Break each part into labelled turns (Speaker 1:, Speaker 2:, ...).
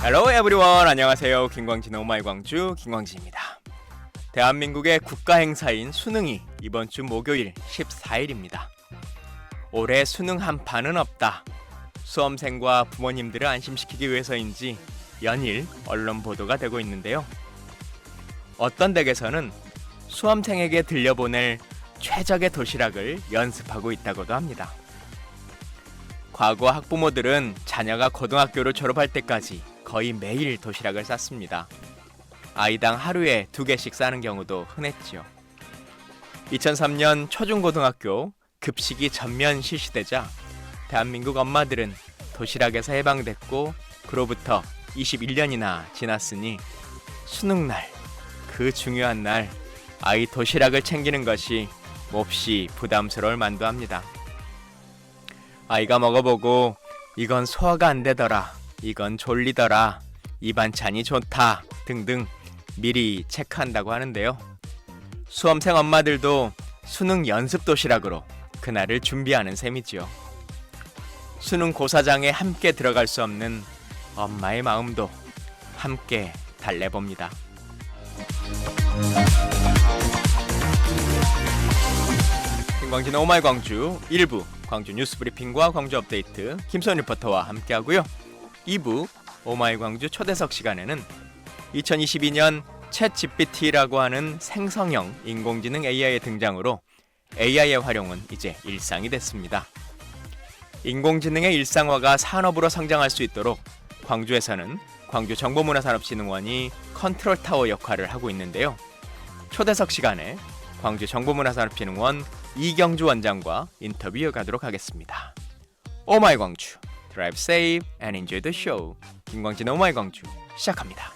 Speaker 1: Hello everyone. 안녕하세요. 김광진의 오마이 광주 김광진입니다. 대한민국의 국가 행사인 수능이 이번 주 목요일 14일입니다. 올해 수능 한판은 없다. 수험생과 부모님들을 안심시키기 위해서인지 연일 언론 보도가 되고 있는데요. 어떤 댁에서는 수험생에게 들려보낼 최적의 도시락을 연습하고 있다고도 합니다. 과거 학부모들은 자녀가 고등학교를 졸업할 때까지 거의 매일 도시락을 쌌습니다. 아이당 하루에 2개씩 싸는 경우도 흔했죠. 2003년 초중고등학교 급식이 전면 실시되자 대한민국 엄마들은 도시락에서 해방됐고 그로부터 21년이나 지났으니 수능날, 그 중요한 날 아이 도시락을 챙기는 것이 몹시 부담스러울 만도 합니다. 아이가 먹어보고 이건 소화가 안 되더라, 이건 졸리더라, 이 반찬이 좋다 등등 미리 체크한다고 하는데요. 수험생 엄마들도 수능 연습 도시락으로 그날을 준비하는 셈이지요. 수능 고사장에 함께 들어갈 수 없는 엄마의 마음도 함께 달래봅니다. 김광진의 오마이 광주 1부 광주 뉴스 브리핑과 광주 업데이트 김선 리포터와 함께하고요. 2부 오마이 광주 초대석 시간에는 2022년 챗GPT라고 하는 생성형 인공지능 AI의 등장으로 AI의 활용은 이제 일상이 됐습니다. 인공지능의 일상화가 산업으로 성장할 수 있도록 광주에서는 광주정보문화산업진흥원이 컨트롤타워 역할을 하고 있는데요. 초대석 시간에 광주정보문화산업진흥원 이경주 원장과 인터뷰 가도록 하겠습니다. 오마이 광주, Drive safe and enjoy the show. 김광진의 오마이 광주 시작합니다.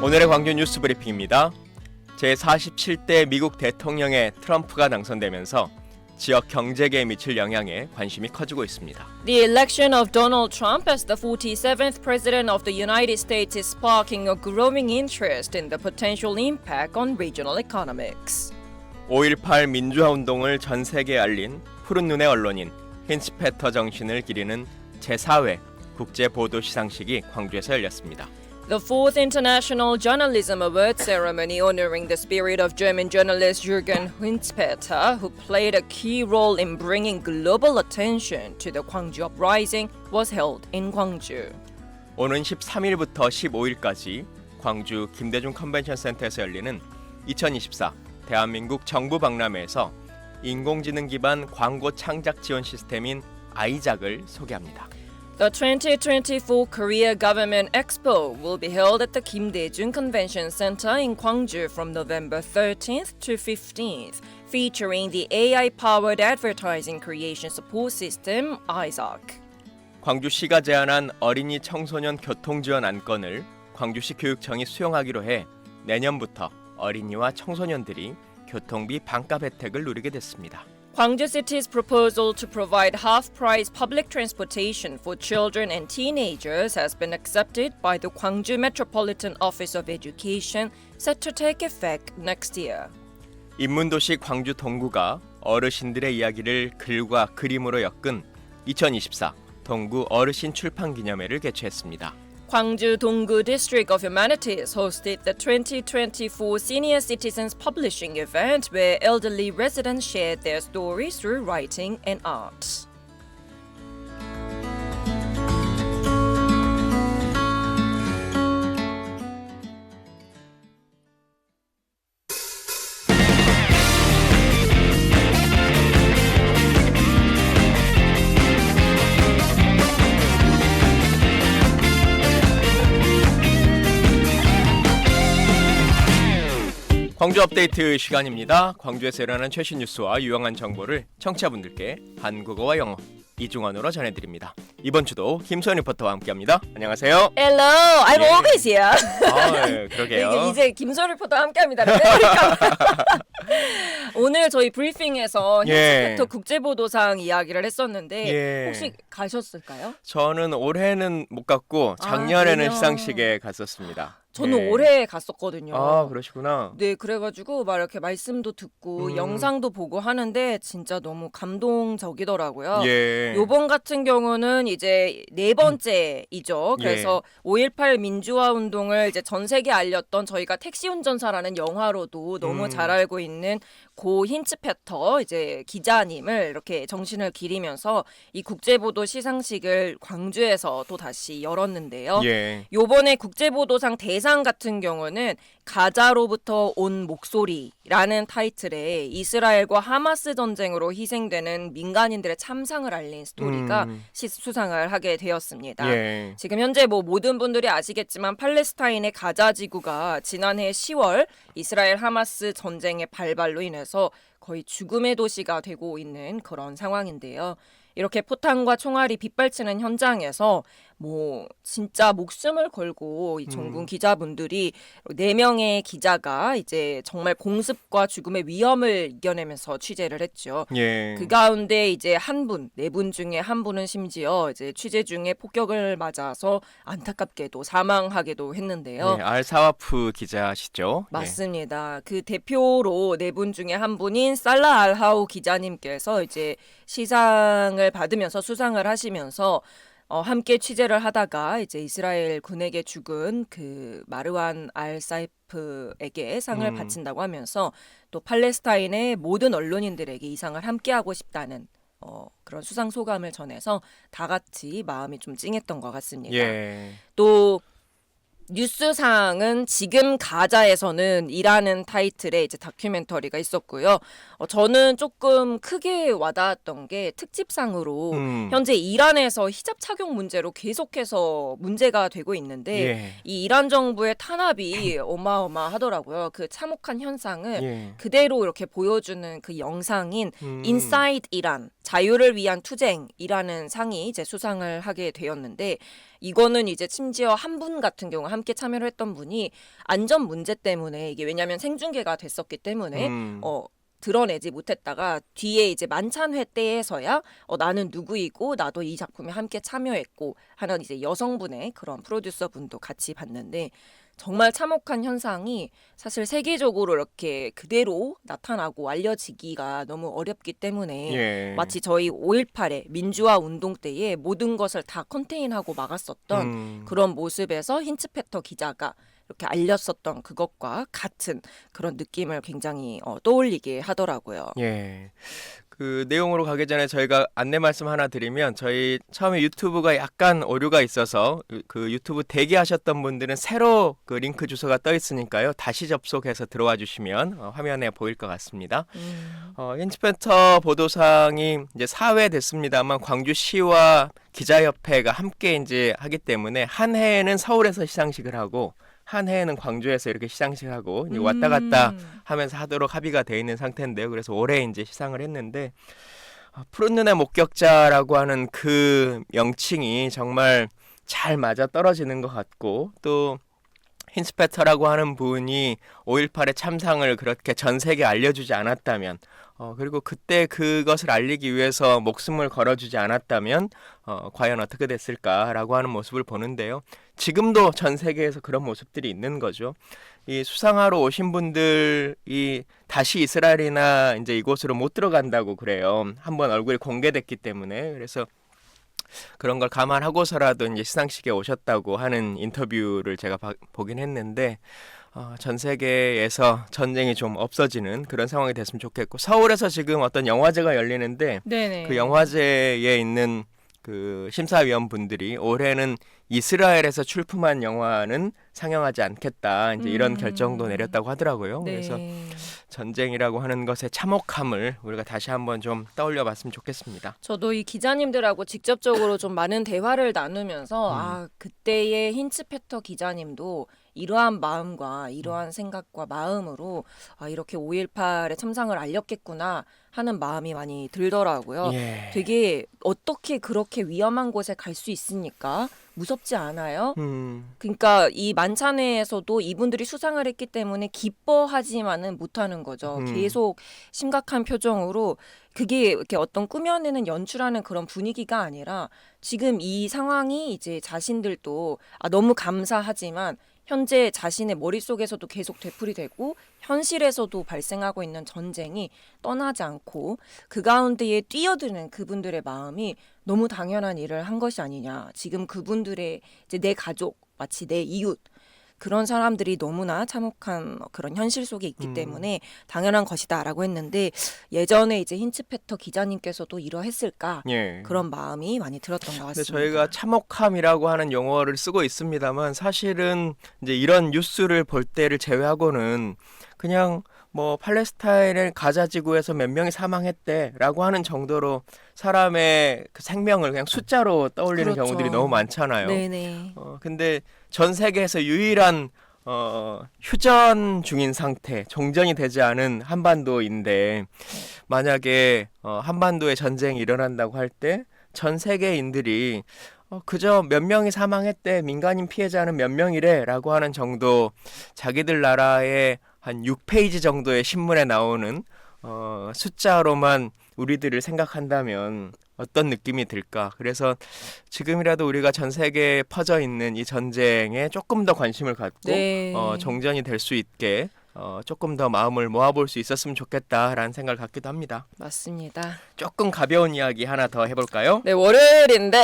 Speaker 1: 오늘의 광주 뉴스 브리핑입니다. 제47대 미국 대통령의 트럼프가 당선되면서 지역 경제계에 미칠 영향에 관심이 커지고 있습니다.
Speaker 2: The election of Donald Trump as the 47th President of the United States is sparking a growing interest in the potential impact on regional economics.
Speaker 1: 5.18 민주화 운동을 전 세계에 알린 푸른 눈의 언론인 힌츠페터 정신을 기리는 제4회 국제보도 시상식이 광주에서 열렸습니다.
Speaker 2: The fourth International Journalism Award ceremony honoring the spirit of German journalist Jürgen Hinspeter, who played a key role in bringing global attention to the Gwangju uprising, was held in Gwangju.
Speaker 1: 오는 13일부터 15일까지 광주 김대중 컨벤션 센터에서 열리는 2024 대한민국 정부 박람회에서 인공지능 기반 광고 창작 지원 시스템인 아이작을 소개합니다.
Speaker 2: The 2024 Korea Government Expo will be held at the Kim Dae-jung Convention Center in Gwangju from November 13th to 15th, featuring the AI-powered advertising creation support system, ISAC.
Speaker 1: 광주시가 제안한 어린이 청소년 교통지원 안건을 광주시 교육청이 수용하기로 해 내년부터 어린이와 청소년들이 교통비 반값 혜택을 누리게 됐습니다.
Speaker 2: Gwangju City's proposal to provide half-price public transportation for children and teenagers has been accepted by the Gwangju Metropolitan Office of Education, set to take effect next year.
Speaker 1: 인문도시 광주 동구가 어르신들의 이야기를 글과 그림으로 엮은 2024 동구 어르신 출판 기념회를 개최했습니다.
Speaker 2: Gwangju Donggu District of Humanities hosted the 2024 Senior Citizens Publishing event where elderly residents shared their stories through writing and art.
Speaker 1: 광주 업데이트 시간입니다. 광주에서 일어나는 최신 뉴스와 유용한 정보를 청취자분들께 한국어와 영어 이중언어로 전해드립니다. 이번 주도 김소연 리포터와 함께합니다. 안녕하세요.
Speaker 2: Hello, I'm always here.
Speaker 1: 예, 그러게요.
Speaker 2: 이제 김소연 리포터와 함께합니다. 오늘 저희 브리핑에서
Speaker 1: 예.
Speaker 2: 힌스페터 국제보도상 이야기를 했었는데
Speaker 1: 예.
Speaker 2: 혹시 가셨을까요?
Speaker 1: 저는 올해는 못 갔고
Speaker 2: 아,
Speaker 1: 작년에는
Speaker 2: 내년.
Speaker 1: 시상식에 갔었습니다.
Speaker 2: 저는
Speaker 1: 예.
Speaker 2: 올해 갔었거든요.
Speaker 1: 아, 그러시구나.
Speaker 2: 네, 그래가지고 막 이렇게 말씀도 듣고
Speaker 1: 음.
Speaker 2: 영상도 보고 하는데 진짜 너무 감동적이더라고요.
Speaker 1: 예.
Speaker 2: 요번 같은 경우는 이제 네 번째이죠. 그래서 5.18 민주화 운동을 이제 전 세계에 알렸던 저희가 택시 운전사라는 영화로도 너무 잘 알고 있는 고 힌츠페터 이제 기자님을 이렇게 정신을 기리면서 이 국제보도 시상식을 광주에서 또 다시 열었는데요.
Speaker 1: 예.
Speaker 2: 요번에 국제보도상 대상 같은 경우는 가자로부터 온 목소리라는 타이틀의 이스라엘과 하마스 전쟁으로 희생되는 민간인들의 참상을 알린 스토리가 수상을 하게 되었습니다.
Speaker 1: 예.
Speaker 2: 지금 현재 뭐 모든 분들이 아시겠지만 팔레스타인의 가자 지구가 지난해 10월 이스라엘 하마스 전쟁의 발발로 인해서 거의 죽음의 도시가 되고 있는 그런 상황인데요. 이렇게 포탄과 총알이 빗발치는 현장에서 뭐 진짜 목숨을 걸고 이 종군 기자분들이 4명의 기자가 이제 정말 공습과 죽음의 위험을 이겨내면서 취재를 했죠.
Speaker 1: 예.
Speaker 2: 그 가운데 이제 한 분, 4분 중에 한 분은 심지어 이제 취재 중에 폭격을 맞아서 안타깝게도 사망하기도 했는데요.
Speaker 1: 예, 알사와프 기자시죠?
Speaker 2: 맞습니다. 그 대표로 4분 중에 한 분인 살라 알하우 기자님께서 이제 시상을 받으면서 수상을 하시면서 함께 취재를 하다가 이제 이스라엘 군에게 죽은 그 마르완 알 사이프에게 상을 바친다고 하면서 또 팔레스타인의 모든 언론인들에게 이 상을 함께하고 싶다는 그런 수상 소감을 전해서 다 같이 마음이 좀 찡했던 것 같습니다.
Speaker 1: 예.
Speaker 2: 또 뉴스상은 지금 가자에서는 이라는 타이틀의 이제 다큐멘터리가 있었고요. 저는 조금 크게 와닿았던 게 특집상으로 현재 이란에서 히잡 착용 문제로 계속해서 문제가 되고 있는데
Speaker 1: 예.
Speaker 2: 이 이란 정부의 탄압이 어마어마하더라고요. 그 참혹한 현상을
Speaker 1: 예.
Speaker 2: 그대로 이렇게 보여주는 그 영상인 인사이드 이란 자유를 위한 투쟁이라는 상이 이제 수상을 하게 되었는데 이거는 이제 심지어 한 분 같은 경우 함께 참여를 했던 분이 안전 문제 때문에 이게 왜냐하면 생중계가 됐었기 때문에 드러내지 못했다가 뒤에 이제 만찬회 때에서야 나는 누구이고 나도 이 작품에 함께 참여했고 하는 이제 여성분의 그런 프로듀서 분도 같이 봤는데 정말 참혹한 현상이 사실 세계적으로 이렇게 그대로 나타나고 알려지기가 너무 어렵기 때문에
Speaker 1: 예.
Speaker 2: 마치 저희 5.18의 민주화 운동 때에 모든 것을 다 컨테인하고 막았었던 그런 모습에서 힌츠페터 기자가 이렇게 알렸었던 그것과 같은 그런 느낌을 굉장히 떠올리게 하더라고요.
Speaker 1: 예. 그 내용으로 가기 전에 저희가 안내 말씀 하나 드리면 저희 처음에 유튜브가 약간 오류가 있어서 그 유튜브 대기하셨던 분들은 새로 그 링크 주소가 떠 있으니까요. 다시 접속해서 들어와 주시면 화면에 보일 것 같습니다. 힌츠페터 보도상이 이제 4회 됐습니다만 광주시와 기자협회가 함께 이제 하기 때문에 한 해에는 서울에서 시상식을 하고 한 해에는 광주에서 이렇게 시상식을 하고 이제 왔다 갔다 하면서 하도록 합의가 돼 있는 상태인데요. 그래서 올해 이제 시상을 했는데 푸른 눈의 목격자라고 하는 그 명칭이 정말 잘 맞아 떨어지는 것 같고 또 힌스페터라고 하는 분이 5.18의 참상을 그렇게 전 세계에 알려주지 않았다면 그리고 그때 그것을 알리기 위해서 목숨을 걸어주지 않았다면 과연 어떻게 됐을까라고 하는 모습을 보는데요. 지금도 전 세계에서 그런 모습들이 있는 거죠. 이 수상하러 오신 분들이 다시 이스라엘이나 이제 이곳으로 못 들어간다고 그래요. 한번 얼굴이 공개됐기 때문에. 그래서 그런 걸 감안하고서라도 이제 시상식에 오셨다고 하는 인터뷰를 제가 보긴 했는데 전 세계에서 전쟁이 좀 없어지는 그런 상황이 됐으면 좋겠고 서울에서 지금 어떤 영화제가 열리는데
Speaker 2: 네네.
Speaker 1: 그 영화제에 있는 그 심사위원분들이 올해는 이스라엘에서 출품한 영화는 상영하지 않겠다 이제 이런 결정도 내렸다고 하더라고요.
Speaker 2: 네.
Speaker 1: 그래서 전쟁이라고 하는 것의 참혹함을 우리가 다시 한번 좀 떠올려봤으면 좋겠습니다.
Speaker 2: 저도 이 기자님들하고 직접적으로 좀 많은 대화를 나누면서 그때의 힌츠페터 기자님도 이러한 마음과 이러한 생각과 마음으로 이렇게 5.18의 참상을 알렸겠구나 하는 마음이 많이 들더라고요.
Speaker 1: 예.
Speaker 2: 되게 어떻게 그렇게 위험한 곳에 갈 수 있습니까? 무섭지 않아요?
Speaker 1: 음.
Speaker 2: 그러니까 이 만찬회에서도 이분들이 수상을 했기 때문에 기뻐하지만은 못하는 거죠. 계속 심각한 표정으로 그게 이렇게 어떤 꾸며내는 연출하는 그런 분위기가 아니라 지금 이 상황이 이제 자신들도 너무 감사하지만 현재 자신의 머릿속에서도 계속 되풀이되고 현실에서도 발생하고 있는 전쟁이 떠나지 않고 그 가운데에 뛰어드는 그분들의 마음이 너무 당연한 일을 한 것이 아니냐. 지금 그분들의 이제 내 가족, 마치 내 이웃 그런 사람들이 너무나 참혹한 그런 현실 속에 있기 때문에 당연한 것이다라고 했는데 예전에 이제 힌츠페터 기자님께서도 이러했을까
Speaker 1: 예.
Speaker 2: 그런 마음이 많이 들었던 것
Speaker 1: 근데
Speaker 2: 같습니다.
Speaker 1: 저희가 참혹함이라고 하는 용어를 쓰고 있습니다만 사실은 이제 이런 뉴스를 볼 때를 제외하고는 그냥 뭐 팔레스타인의 가자 지구에서 몇 명이 사망했대라고 하는 정도로 사람의 그 생명을 그냥 숫자로 떠올리는
Speaker 2: 그렇죠.
Speaker 1: 경우들이 너무 많잖아요.
Speaker 2: 네네.
Speaker 1: 근데 전 세계에서 유일한 휴전 중인 상태, 종전이 되지 않은 한반도인데 만약에 한반도에 전쟁이 일어난다고 할 때 전 세계인들이 그저 몇 명이 사망했대, 민간인 피해자는 몇 명이래라고 하는 정도 자기들 나라의 한 6페이지 정도의 신문에 나오는 숫자로만 우리들을 생각한다면 어떤 느낌이 들까? 그래서 지금이라도 우리가 전 세계에 퍼져 있는 이 전쟁에 조금 더 관심을 갖고
Speaker 2: 네.
Speaker 1: 종전이 될 수 있게 조금 더 마음을 모아볼 수 있었으면 좋겠다라는 생각을 갖기도 합니다.
Speaker 2: 맞습니다.
Speaker 1: 조금 가벼운 이야기 하나 더 해볼까요?
Speaker 2: 네, 월요일인데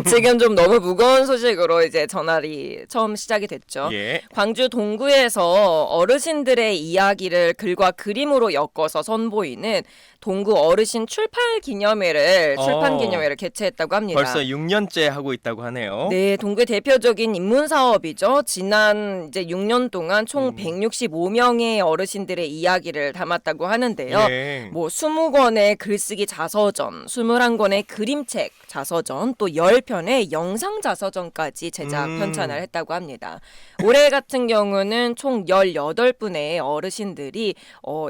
Speaker 2: 지금 좀 너무 무거운 소식으로 이제 전날이 처음 시작이 됐죠.
Speaker 1: 예.
Speaker 2: 광주 동구에서 어르신들의 이야기를 글과 그림으로 엮어서 선보이는 동구 어르신 출판 기념회를 개최했다고 합니다.
Speaker 1: 벌써 6년째 하고 있다고 하네요.
Speaker 2: 네, 동구의 대표적인 인문 사업이죠. 지난 이제 6년 동안 총 165명의 어르신들의 이야기를 담았다고 하는데요.
Speaker 1: 예.
Speaker 2: 뭐 20권의 글쓰기 자서전, 21권의 그림책 자서전, 또 10편의 영상 자서전까지 제작 편찬을 했다고 합니다. 올해 같은 경우는 총 18분의 어르신들이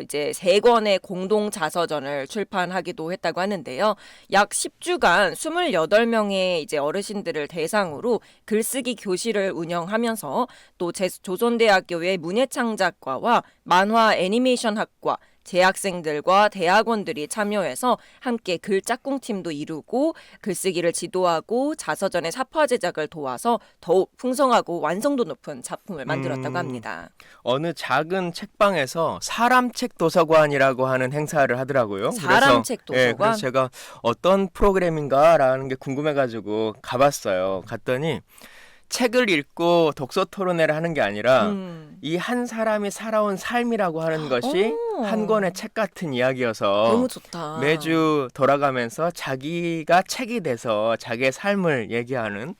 Speaker 2: 이제 3권의 공동 자서전을 출판하기도 했다고 하는데요. 약 10주간 28명의 이제 어르신들을 대상으로 글쓰기 교실을 운영하면서 또 조선대학교의 문예창작과와 만화 애니메이션 학과 재학생들과 대학원들이 참여해서 함께 글 짝꿍팀도 이루고 글쓰기를 지도하고 자서전의 사파 제작을 도와서 더욱 풍성하고 완성도 높은 작품을 만들었다고 합니다.
Speaker 1: 어느 작은 책방에서 사람책 도서관이라고 하는 행사를 하더라고요.
Speaker 2: 사람책 도서관?
Speaker 1: 예, 그래서 제가 어떤 프로그램인가라는 게 궁금해가지고 가봤어요. 갔더니 책을 읽고 독서 토론회를 하는 게 아니라 이 한 사람이 살아온 삶이라고 하는 것이 한 권의 책 같은 이야기여서
Speaker 2: 너무 좋다.
Speaker 1: 매주 돌아가면서 자기가 책이 돼서 자기의 삶을 얘기하는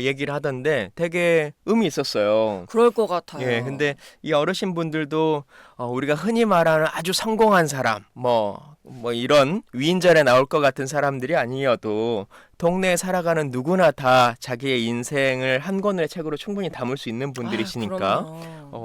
Speaker 1: 얘기를 하던데 되게 의미 있었어요.
Speaker 2: 그럴 것 같아요.
Speaker 1: 예, 근데 이 어르신분들도 우리가 흔히 말하는 아주 성공한 사람, 뭐 이런 위인전에 나올 것 같은 사람들이 아니어도 동네에 살아가는 누구나 다 자기의 인생을 한 권의 책으로 충분히 담을 수 있는 분들이시니까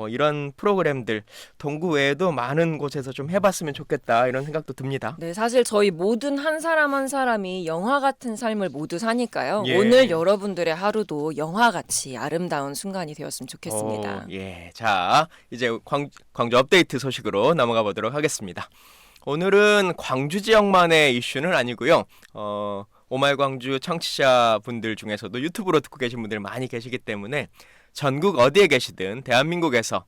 Speaker 1: 이런 프로그램들 동구 외에도 많은 곳에서 좀 해봤으면 좋겠다 이런 생각도 듭니다.
Speaker 2: 네, 사실 저희 모든 한 사람 한 사람이 영화 같은 삶을 모두 사니까요.
Speaker 1: 예.
Speaker 2: 오늘 여러분들의 하루도 영화같이 아름다운 순간이 되었으면 좋겠습니다.
Speaker 1: 예, 자 이제 광주 업데이트 소식으로 넘어가 보도록 하겠습니다. 오늘은 광주 지역만의 이슈는 아니고요. 오마이광주 청취자분들 중에서도 유튜브로 듣고 계신 분들이 많이 계시기 때문에 전국 어디에 계시든 대한민국에서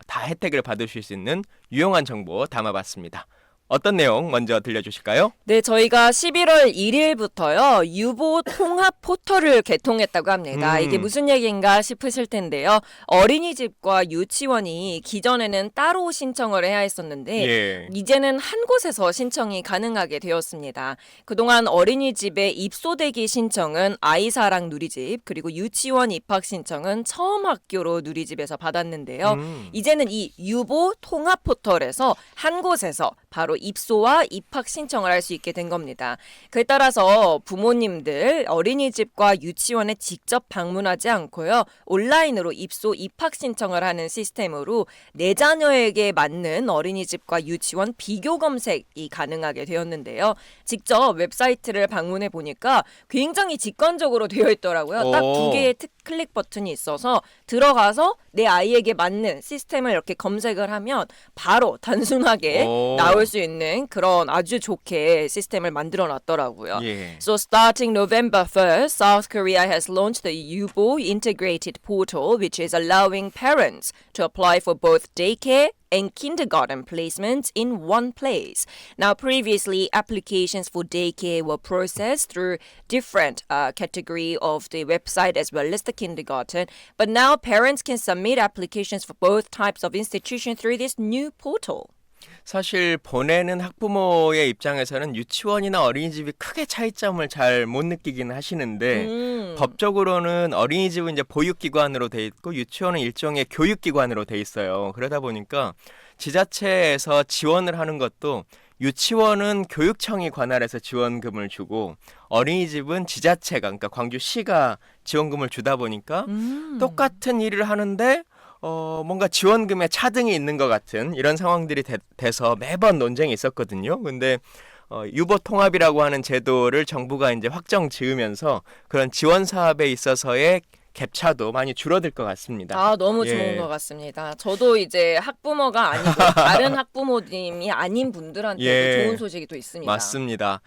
Speaker 1: 다 혜택을 받으실 수 있는 유용한 정보 담아봤습니다. 어떤 내용 먼저 들려주실까요?
Speaker 2: 네, 저희가 11월 1일부터요. 유보 통합 포털을 개통했다고 합니다. 이게 무슨 얘기인가 싶으실 텐데요. 어린이집과 유치원이 기존에는 따로 신청을 해야 했었는데
Speaker 1: 예.
Speaker 2: 이제는 한 곳에서 신청이 가능하게 되었습니다. 그동안 어린이집에 입소대기 신청은 아이사랑 누리집, 그리고 유치원 입학 신청은 처음 학교로 누리집에서 받았는데요. 이제는 이 유보 통합 포털에서 한 곳에서 바로 입소와 입학 신청을 할 수 있게 된 겁니다. 그에 따라서 부모님들 어린이집과 유치원에 직접 방문하지 않고요. 온라인으로 입소, 입학 신청을 하는 시스템으로 내 자녀에게 맞는 어린이집과 유치원 비교 검색이 가능하게 되었는데요. 직접 웹사이트를 방문해 보니까 굉장히 직관적으로 되어 있더라고요. 딱 두 개의 클릭 버튼이 있어서 들어가서 내 아이에게 맞는 시스템을 이렇게 검색을 하면 바로 단순하게 나올 수 있는 그런 아주 좋게 시스템을 만들어 놨더라고요.
Speaker 1: 예.
Speaker 2: So starting November 1st, South Korea has launched the Yubo integrated portal, which is allowing parents to apply for both daycare and kindergarten placements in one place. Now, previously, applications for daycare were processed through different category of the website as well as the kindergarten. But now, parents can submit applications for both types of institution through this new portal.
Speaker 1: 사실 보내는 학부모의 입장에서는 유치원이나 어린이집이 크게 차이점을 잘 못 느끼긴 하시는데 법적으로는 어린이집은 이제 보육기관으로 돼 있고 유치원은 일종의 교육기관으로 돼 있어요. 그러다 보니까 지자체에서 지원을 하는 것도 유치원은 교육청이 관할해서 지원금을 주고 어린이집은 지자체가 그러니까 광주시가 지원금을 주다 보니까 똑같은 일을 하는데 뭔가 지원금에 차등이 있는 것 같은 이런 상황들이 돼서 매번 논쟁이 있었거든요. 근데 유보 통합이라고 하는 제도를 정부가 이제 확정 지으면서 그런 지원 사업에 있어서의 갭차도 많이 줄어들 것 같습니다.
Speaker 2: 아, 너무 좋은 것 같습니다. 저도 이제 학부모가 아니고 다른 학부모님이 아닌 분들한테도 좋은 소식이 또 있습니다.
Speaker 1: 맞습니다.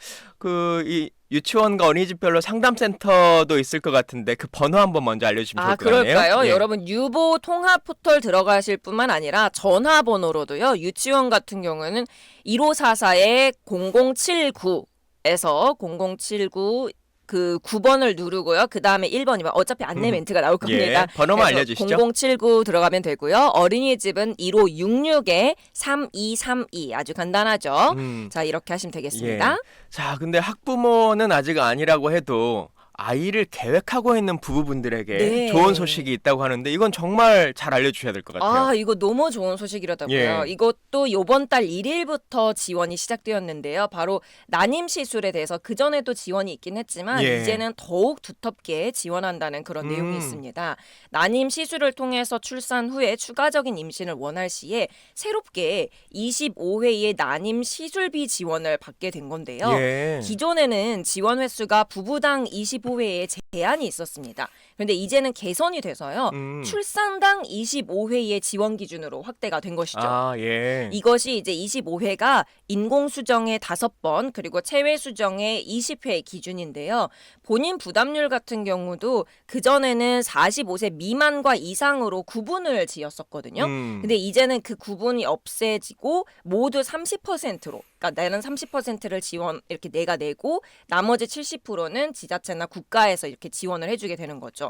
Speaker 1: 이 유치원과 어린이집별로 상담센터도 있을 것 같은데 그 번호 한번 먼저 알려주시면 좋을 것 같네요.
Speaker 2: 그럴까요? 여러분 유보 통합 포털 들어가실 뿐만 아니라 전화번호로도요. 유치원 같은 경우는 1544-0079에서 0079 그 9번을 누르고요. 그 다음에 1번, 2번. 어차피 안내 멘트가 나올 겁니다.
Speaker 1: 번호만 알려주시죠.
Speaker 2: 0079 들어가면 되고요. 어린이집은 1566-3232. 아주 간단하죠. 자, 이렇게 하시면 되겠습니다.
Speaker 1: 자, 근데 학부모는 아직 아니라고 해도 아이를 계획하고 있는 부부분들에게 좋은 소식이 있다고 하는데 이건 정말 잘 알려주셔야 될 것 같아요.
Speaker 2: 이거 너무 좋은 소식이라고요. 이것도 이번 달 1일부터 지원이 시작되었는데요. 바로 난임 시술에 대해서 그전에도 지원이 있긴 했지만 이제는 더욱 두텁게 지원한다는 그런 내용이 있습니다. 난임 시술을 통해서 출산 후에 추가적인 임신을 원할 시에 새롭게 25회의 난임 시술비 지원을 받게 된 건데요. 기존에는 지원 횟수가 부부당 25회에 제한이 있었습니다. 그런데 이제는 개선이 돼서요. 출산당 25회의 지원 기준으로 확대가 된 것이죠. 이것이 이제 25회가 인공수정의 5번 그리고 체외수정의 20회 기준인데요. 본인 부담률 같은 경우도 그전에는 45세 미만과 이상으로 구분을 지었었거든요. 근데 이제는 그 구분이 없애지고 모두 30%로 그러니까 나는 30%를 지원 이렇게 내가 내고 나머지 70%는 지자체나 국가에서 이렇게 지원을 해주게 되는 거죠.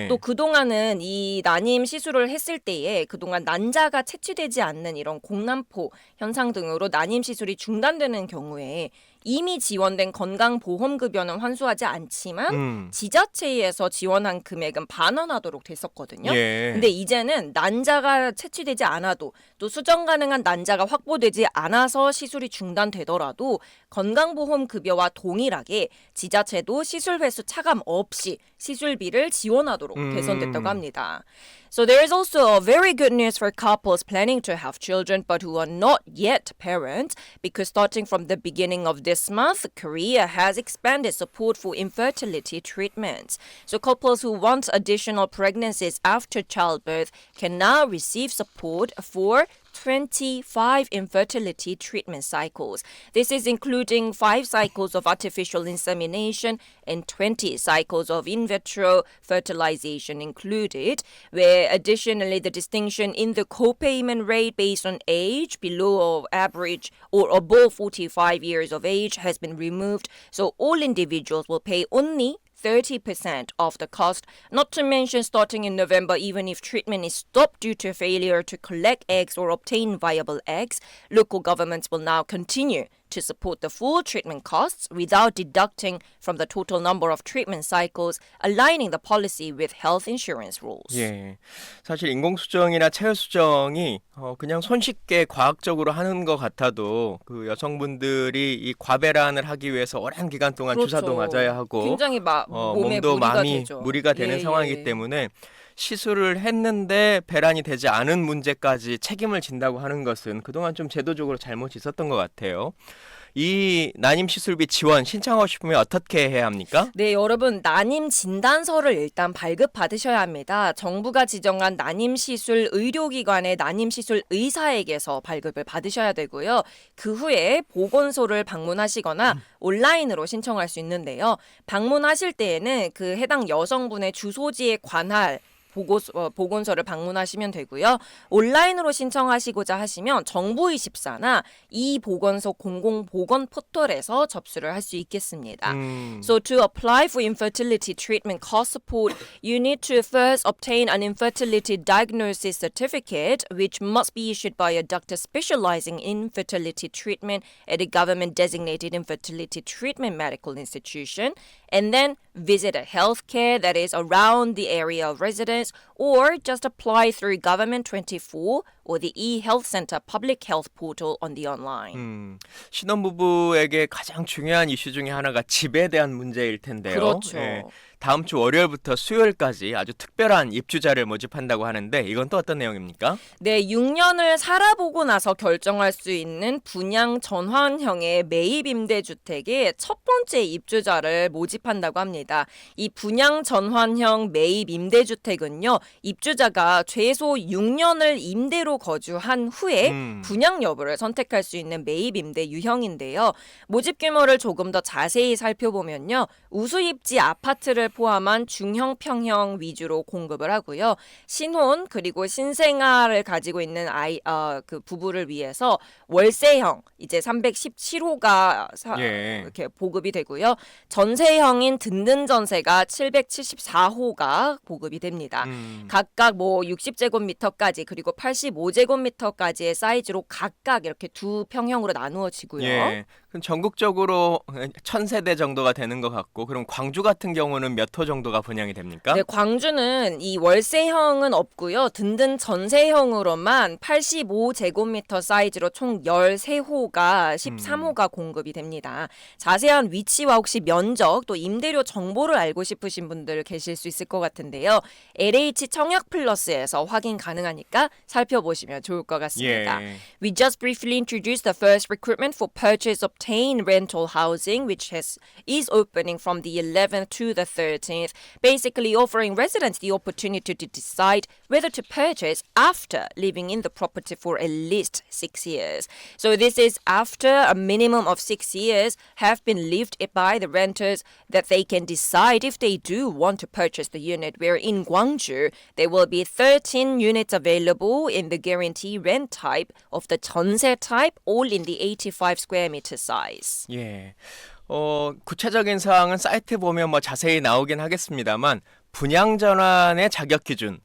Speaker 2: 또 그동안은 이 난임 시술을 했을 때에 그동안 난자가 채취되지 않는 이런 공난포 현상 등으로 난임 시술이 중단되는 경우에 이미 지원된 건강보험급여는 환수하지 않지만 지자체에서 지원한 금액은 반환하도록 됐었거든요. 근데 이제는 난자가 채취되지 않아도 또 수정 가능한 난자가 확보되지 않아서 시술이 중단되더라도 건강보험급여와 동일하게 지자체도 시술 횟수 차감 없이 시술비를 지원하도록 개선됐다고 합니다. So there is also a very good news for couples planning to have children but who are not yet parents because starting from the beginning of this month, Korea has expanded support for infertility treatments. So couples who want additional pregnancies after childbirth can now receive support for 25 infertility treatment cycles. This is including 5 cycles of artificial insemination and 20 cycles of in vitro fertilization included, where additionally the distinction in the co-payment rate based on age below average or above 45 years of age has been removed. So all individuals will pay only 30% of the cost, not to mention starting in November, even if treatment is stopped due to failure to collect eggs or obtain viable eggs, local governments will now continue to support the full treatment costs without deducting from the total number of treatment cycles, aligning the policy with health insurance rules.
Speaker 1: 예, 사실 인공수정이나 체외수정이 그냥 손쉽게 과학적으로 하는 것 같아도 그 여성분들이 이 과배란을 하기 위해서 오랜 기간 동안
Speaker 2: 그렇죠.
Speaker 1: 주사도 맞아야 하고
Speaker 2: 굉장히 몸에
Speaker 1: 몸도
Speaker 2: 무리가
Speaker 1: 많이
Speaker 2: 되죠.
Speaker 1: 무리가 되는
Speaker 2: 예,
Speaker 1: 상황이기
Speaker 2: 예.
Speaker 1: 때문에 시술을 했는데 배란이 되지 않은 문제까지 책임을 진다고 하는 것은 그동안 좀 제도적으로 잘못이 있었던 것 같아요. 이 난임 시술비 지원 신청하고 싶으면 어떻게 해야 합니까?
Speaker 2: 네, 여러분 난임 진단서를 일단 발급받으셔야 합니다. 정부가 지정한 난임 시술 의료기관의 난임 시술 의사에게서 발급을 받으셔야 되고요. 그 후에 보건소를 방문하시거나 온라인으로 신청할 수 있는데요. 방문하실 때에는 그 해당 여성분의 주소지에 관할 보건소를 방문하시면 되고요. 온라인으로 신청하시고자 하시면 정부24나 이 보건소 공공보건 포털에서 접수를 할 수 있겠습니다. So to apply for infertility treatment cost support, you need to first obtain an infertility diagnosis certificate, which must be issued by a doctor specializing in fertility treatment at a government-designated infertility treatment medical institution, and then visit a healthcare that is around the area of residence, or just apply through Government 24 or the eHealth Center public health portal on the online.
Speaker 1: 신혼부부에게 가장 중요한 이슈 중에 하나가 집에 대한 문제일 텐데요.
Speaker 2: 그렇죠.
Speaker 1: 예, 다음 주 월요일부터 수요일까지 아주 특별한 입주자를 모집한다고 하는데 이건 또 어떤 내용입니까?
Speaker 2: 네, 6년을 살아보고 나서 결정할 수 있는 분양 전환형의 매입 임대주택의 첫 번째 입주자를 모집한다고 합니다. 이 분양 전환형 매입 임대주택은요, 입주자가 최소 6년을 임대로 거주한 후에 분양 여부를 선택할 수 있는 매입 임대 유형인데요. 모집 규모를 조금 더 자세히 살펴보면요, 우수입지 아파트를 포함한 중형 평형 위주로 공급을 하고요. 신혼 그리고 신생아를 가지고 있는 그 부부를 위해서 월세형 이제 317호가 이렇게 보급이 되고요. 전세형인 든든 전세가 774호가 보급이 됩니다. 각각 뭐 60제곱미터까지 그리고 85제곱미터까지의 사이즈로 각각 이렇게 두 평형으로 나누어지고요.
Speaker 1: 예, 그럼 전국적으로 1000세대 정도가 되는 것 같고 그럼 광주 같은 경우는 몇 호 정도가 분양이 됩니까?
Speaker 2: 네, 광주는 이 월세형은 없고요. 든든 전세형으로만 85제곱미터 사이즈로 총 13호가 13호가 공급이 됩니다. 자세한 위치와 혹시 면적 또 임대료 정보를 알고 싶으신 분들 계실 수 있을 것 같은데요. LH 청약 플러스에서 확인 가능하니까 살펴보시면 좋을 것 같습니다.
Speaker 1: 예.
Speaker 2: We just briefly introduced the first recruitment for purchase obtain rental housing, which is opening from the 11th to the 13th, basically offering residents the opportunity to decide whether to purchase after living in the property for at least 6 years. So this is after a minimum of 6 years have been lived by the renters that they can decide if they do want to purchase the unit, where in Gwangju, there will be 13 units available in the guarantee rent type of the 전세 type, all in the 85 square meter size.
Speaker 1: 예. 구체적인 사항은 사이트 보면 뭐 자세히 나오긴 하겠습니다만 분양 전환의 자격 기준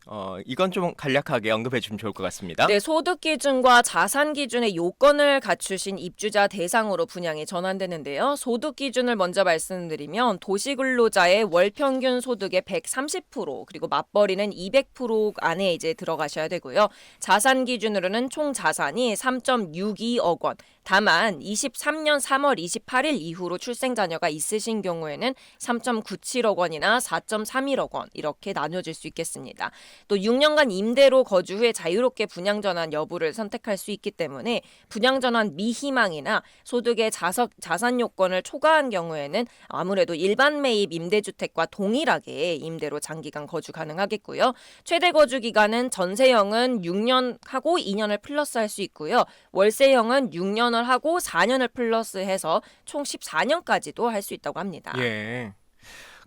Speaker 1: 이건 좀 간략하게 언급해 주면 좋을 것 같습니다.
Speaker 2: 네, 소득 기준과 자산 기준의 요건을 갖추신 입주자 대상으로 분양이 전환되는데요. 소득 기준을 먼저 말씀드리면 도시근로자의 월 평균 소득의 130% 그리고 맞벌이는 200% 안에 이제 들어가셔야 되고요. 자산 기준으로는 총 자산이 3.62억 원. 다만 23년 3월 28일 이후로 출생 자녀가 있으신 경우에는 3.97억 원이나 4.31억 원 이렇게 나눠질 수 있겠습니다. 또 6년간 임대로 거주 후에 자유롭게 분양 전환 여부를 선택할 수 있기 때문에 분양 전환 미희망이나 소득의 자산 요건을 초과한 경우에는 아무래도 일반 매입 임대주택과 동일하게 임대로 장기간 거주 가능하겠고요. 최대 거주 기간은 전세형은 6년 하고 2년을 플러스할 수 있고요. 월세형은 6년을 하고 4년을 플러스해서 총 14년까지도 할 수 있다고 합니다.
Speaker 1: 예.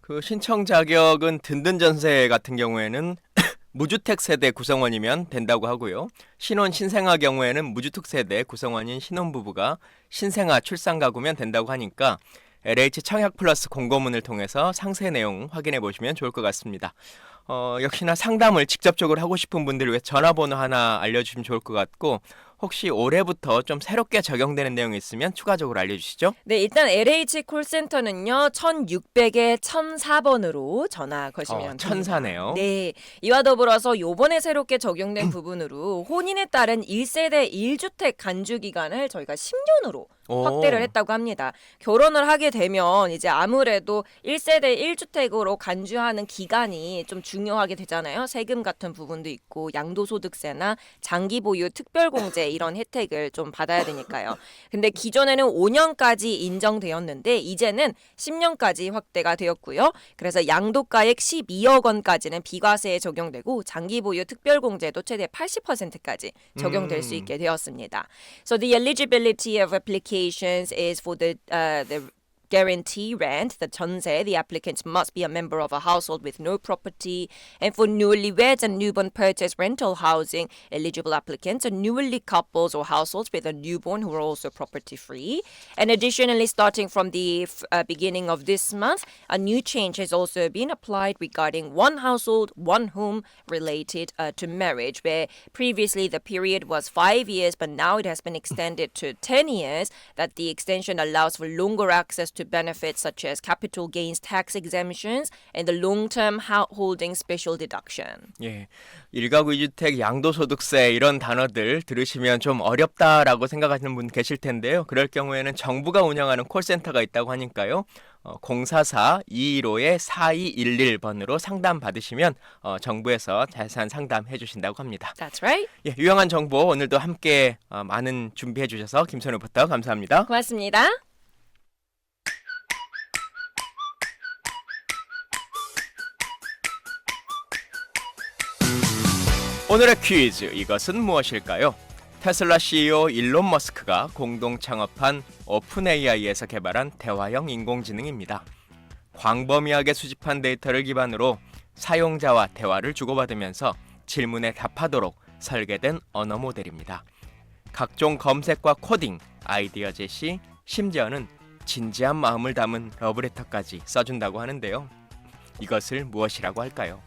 Speaker 1: 그 신청 자격은 든든 전세 같은 경우에는 무주택 세대 구성원이면 된다고 하고요. 신혼 신생아 경우에는 무주택 세대 구성원인 신혼부부가 신생아 출산 가구면 된다고 하니까 LH 청약 플러스 공고문을 통해서 상세 내용 확인해 보시면 좋을 것 같습니다. 역시나 상담을 직접적으로 하고 싶은 분들 위해 전화번호 하나 알려주시면 좋을 것 같고 혹시 올해부터 좀 새롭게 적용되는 내용이 있으면 추가적으로 알려주시죠.
Speaker 2: 네, 일단 LH 콜센터는요. 1600에 1004번으로 전화 거시면 됩니다.
Speaker 1: 천사네요.
Speaker 2: 네, 이와 더불어서 요번에 새롭게 적용된 부분으로 혼인에 따른 1세대 1주택 간주 기간을 저희가 10년으로 확대를 했다고 합니다. 결혼을 하게 되면 이제 아무래도 1세대 1주택으로 간주하는 기간이 좀 중요하게 되잖아요. 세금 같은 부분도 있고 양도소득세나 장기 보유 특별공제 이런 혜택을 좀 받아야 되니까요. 근데 기존에는 5년까지 인정되었는데 이제는 10년까지 확대가 되었고요. 그래서 양도가액 12억 원까지는 비과세에 적용되고 장기 보유 특별공제도 최대 80%까지 적용될 수 있게 되었습니다. So the eligibility of applications is for the guarantee rent, the 전세. The applicants must be a member of a household with no property. And for newlyweds and newborn purchase rental housing, eligible applicants are newly couples or households with a newborn who are also property free. And additionally, starting from the beginning of this month, a new change has also been applied regarding one household, one home related to marriage, where previously the period was 5 years, but now it has been extended to 10 years. That the extension allows for longer access to benefits such as capital gains tax exemptions and the long-term holding special deduction.
Speaker 1: 예, 1가구 2주택 양도소득세 이런 단어들 들으시면 좀 어렵다라고 생각하시는 분 계실 텐데요. 그럴 경우에는 정부가 운영하는 콜센터가 있다고 하니까요. 044-215-4211번으로 상담 받으시면 정부에서 자세한 상담해 주신다고 합니다.
Speaker 2: That's right.
Speaker 1: 예, 유용한 정보 오늘도 함께 많은 준비해 주셔서 김선우 리포터 감사합니다.
Speaker 2: 고맙습니다.
Speaker 1: 오늘의 퀴즈, 이것은 무엇일까요? 테슬라 CEO 일론 머스크가 공동 창업한 오픈 AI에서 개발한 대화형 인공지능입니다. 광범위하게 수집한 데이터를 기반으로 사용자와 대화를 주고받으면서 질문에 답하도록 설계된 언어 모델입니다. 각종 검색과 코딩, 아이디어 제시, 심지어는 진지한 마음을 담은 러브레터까지 써준다고 하는데요. 이것을 무엇이라고 할까요?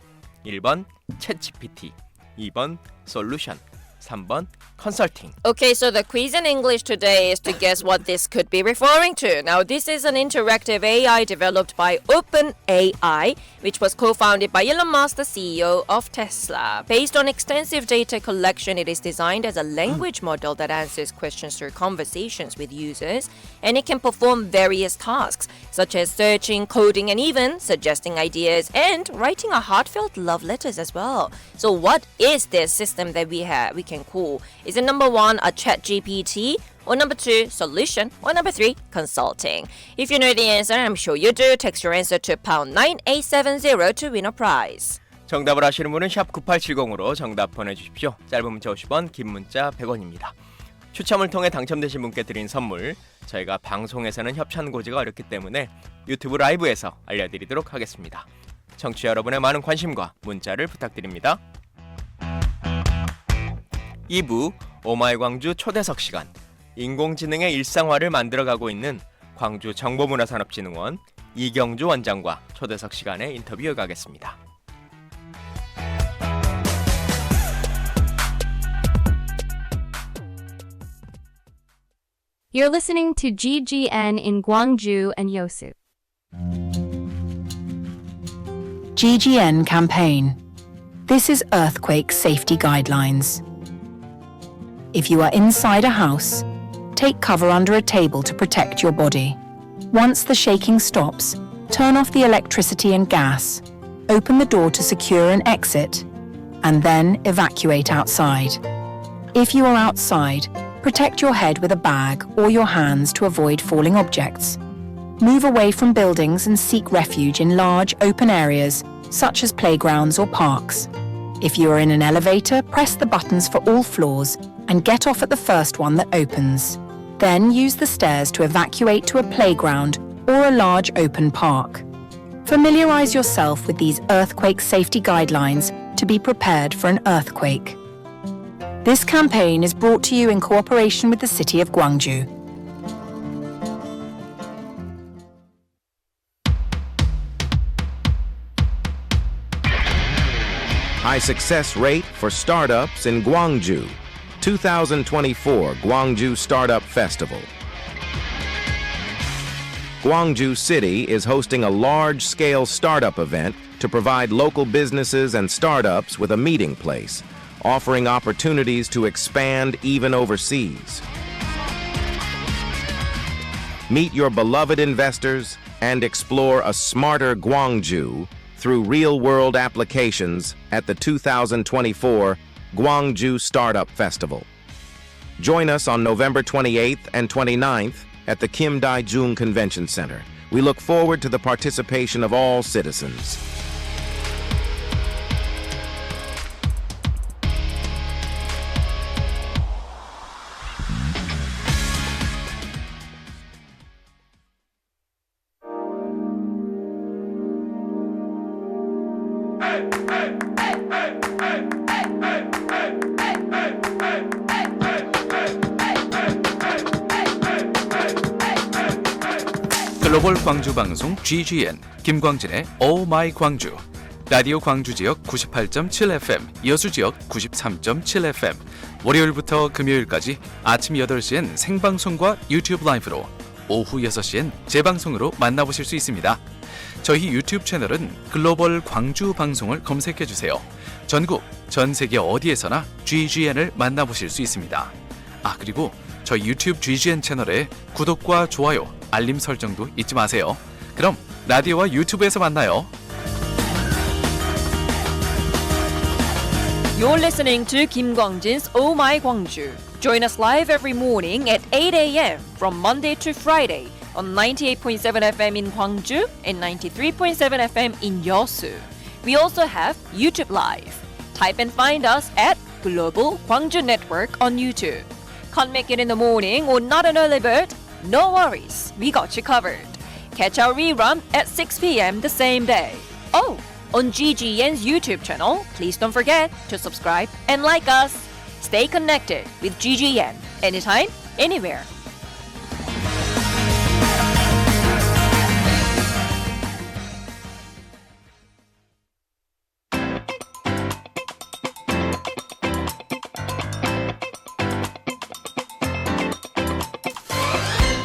Speaker 1: 1번 챗GPT, 2번 솔루션, 3번 consulting.
Speaker 2: Okay, so the quiz in English today is to guess what this could be referring to. Now, this is an interactive AI developed by OpenAI, which was co-founded by Elon Musk, the CEO of Tesla. Based on extensive data collection, it is designed as a language model that answers questions through conversations with users, and it can perform various tasks, such as searching, coding, and even suggesting ideas and writing a heartfelt love letters as well. So, what is this system that we can call? Is it number 1, a chat GPT, or number 2, solution, or number 3, consulting? If you know the answer, I'm sure you do. Text your answer to pound 9870 to win a prize.
Speaker 1: 정답을 아시는 분은 샵 9870으로 정답 보내주십시오. 짧은 문자 50원, 긴 문자 100원입니다. 추첨을 통해 당첨되신 분께 드린 선물, 저희가 방송에서는 협찬고지가 어렵기 때문에 유튜브 라이브에서 알려드리도록 하겠습니다. 청취자 여러분의 많은 관심과 문자를 부탁드립니다. 2부 오마이 광주 초대석 시간, 인공지능의 일상화를 만들어가고 있는 광주 정보문화산업진흥원 이경주 원장과 초대석 시간에 인터뷰 이어가겠습니다.
Speaker 3: You're listening to GGN in Gwangju and Yosu.
Speaker 4: GGN campaign. This is earthquake safety guidelines. If you are inside a house, take cover under a table to protect your body. Once the shaking stops, turn off the electricity and gas, open the door to secure an exit, and then evacuate outside. If you are outside, protect your head with a bag or your hands to avoid falling objects. Move away from buildings and seek refuge in large open areas, such as playgrounds or parks. If you are in an elevator, press the buttons for all floors and get off at the first one that opens. Then use the stairs to evacuate to a playground or a large open park. Familiarize yourself with these earthquake safety guidelines to be prepared for an earthquake. This campaign is brought to you in cooperation with the City of Gwangju.
Speaker 5: High success rate for startups in Gwangju. 2024 Gwangju Startup Festival. Gwangju City is hosting a large-scale startup event to provide local businesses and startups with a meeting place, offering opportunities to expand even overseas. Meet your beloved investors and explore a smarter Gwangju through real-world applications at the 2024 Gwangju Startup Festival. Join us on November 28th and 29th at the Kim Dae-jung Convention Center. We look forward to the participation of all citizens.
Speaker 6: 글로벌 광주 방송 GGN 김광진의 Oh My 광주. 라디오 광주 지역 98.7 FM, 여수 지역 93.7 FM. 월요일부터 금요일까지 아침 8시엔 생방송과 유튜브 라이브로, 오후 6시엔 재방송으로 만나보실 수 있습니다. 저희 유튜브 채널은 글로벌 광주 방송을 검색해 주세요. 전국, 전 세계 어디에서나 GGN을 만나보실 수 있습니다. 그리고 저희 유튜브 GGN 채널에 구독과 좋아요, 알림 설정도 잊지 마세요. 그럼 라디오와 유튜브에서 만나요.
Speaker 2: You're listening to Kim Gwang-jin's Oh My Gwangju. Join us live every morning at 8 a.m. from Monday to Friday on 98.7 FM in Gwangju and 93.7 FM in Yeosu. We also have YouTube Live. Type and find us at Global Gwangju Network on YouTube. Can't make it in the morning or not an early bird? No worries, we got you covered. Catch our rerun at 6 p.m. the same day. Oh, on GGN's YouTube channel, please don't forget to subscribe and like us. Stay connected with GGN anytime, anywhere.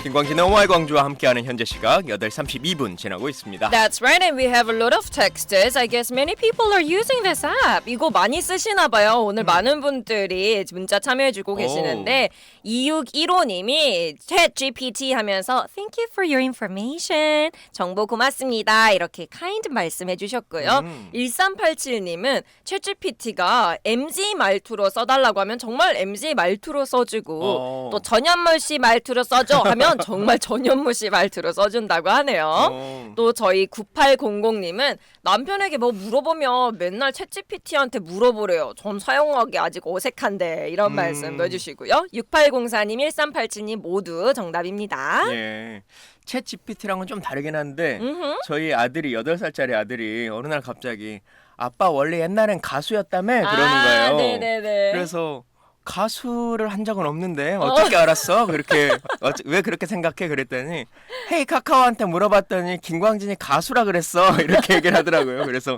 Speaker 1: 김광진의 오마이 광주와 함께하는 현재 시각 8시 32분 지나고 있습니다.
Speaker 2: That's right, and we have a lot of texters. I guess many people are using this app. 이거 많이 쓰시나 봐요. 오늘 많은 분들이 문자 참여해주고 계시는데 2615님이 Chat GPT 하면서 Thank you for your information. 정보 고맙습니다. 이렇게 kind 말씀해주셨고요. 1387님은 Chat GPT가 MZ 말투로 써달라고 하면 정말 MZ 말투로 써주고 또 전현무 씨 말투로 써줘 하면 정말 전현무 씨 말투로 써준다고 하네요. 또 저희 9800님은 남편에게 뭐 물어보면 맨날 챗GPT한테 물어보래요. 전 사용하기 아직 어색한데 이런 말씀도 해주시고요. 6804님, 1387님 모두 정답입니다.
Speaker 1: 예. 챗 GPT랑은 좀 다르긴 한데 저희 아들이 8살짜리 아들이 어느 날 갑자기 아빠 원래 옛날엔 가수였다며 그러는 거예요.
Speaker 2: 네네네.
Speaker 1: 그래서 가수를 한 적은 없는데 어떻게 알았어? 그렇게 왜 그렇게 생각해? 그랬더니 헤이 카카오한테 물어봤더니 김광진이 가수라 그랬어. 이렇게 얘기를 하더라고요. 그래서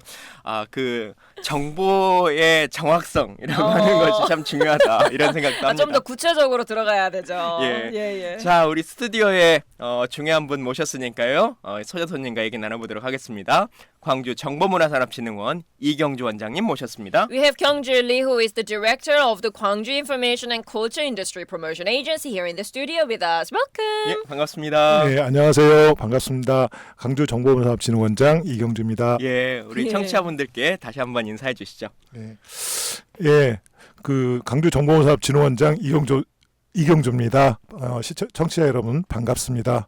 Speaker 1: 그 정보의 정확성이라고 하는 것이 참 중요하다. 이런 생각도 합니다.
Speaker 2: 좀 더 구체적으로 들어가야 되죠.
Speaker 1: 예. 자, 우리 스튜디오에 중요한 분 모셨으니까요. 소재 손님과 얘기 나눠보도록 하겠습니다. 광주 정보문화산업진흥원 이경주 원장님 모셨습니다.
Speaker 2: We have Kyung-Ju Lee, who is the director of the Gwangju Information and Culture Industry Promotion Agency here in the studio with us. Welcome.
Speaker 1: 예, 반갑습니다.
Speaker 7: 네, 안녕하세요. 반갑습니다. 강주 정보문화산업진흥원장 이경주입니다.
Speaker 1: 예, 우리 청취자분들께 다시 한번 인사해 주시죠.
Speaker 7: 예, 그 강주 정보문화산업진흥원장 이경주입니다. 청취자 여러분 반갑습니다.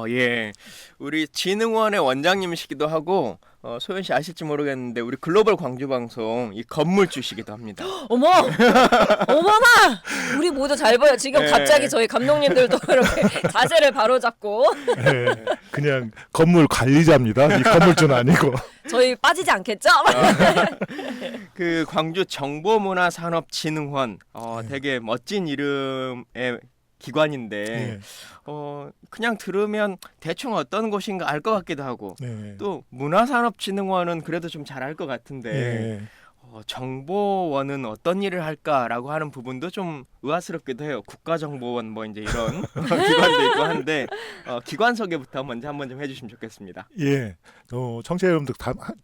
Speaker 1: 예. 우리 진흥원의 원장님이시기도 하고 소연 씨 아실지 모르겠는데 우리 글로벌 광주 방송 이 건물주시기도 합니다.
Speaker 2: 어머나! 우리 모두 잘 보여. 지금 갑자기 저희 감독님들도 이렇게 자세를 바로잡고
Speaker 7: 네, 그냥 건물 관리자입니다. 이 건물주는 아니고.
Speaker 2: 저희 빠지지 않겠죠?
Speaker 1: 그 광주 정보문화산업진흥원 되게 멋진 이름의 기관인데 그냥 들으면 대충 어떤 곳인가 알 것 같기도 하고 또 문화산업진흥원은 그래도 좀 잘 알 것 같은데 정보원은 어떤 일을 할까라고 하는 부분도 좀 의아스럽기도 해요. 국가정보원 뭐 이제 이런 기관도 있고 한데 기관 소개부터 먼저 한번 좀 해주시면 좋겠습니다.
Speaker 7: 예, 청취자 여러분들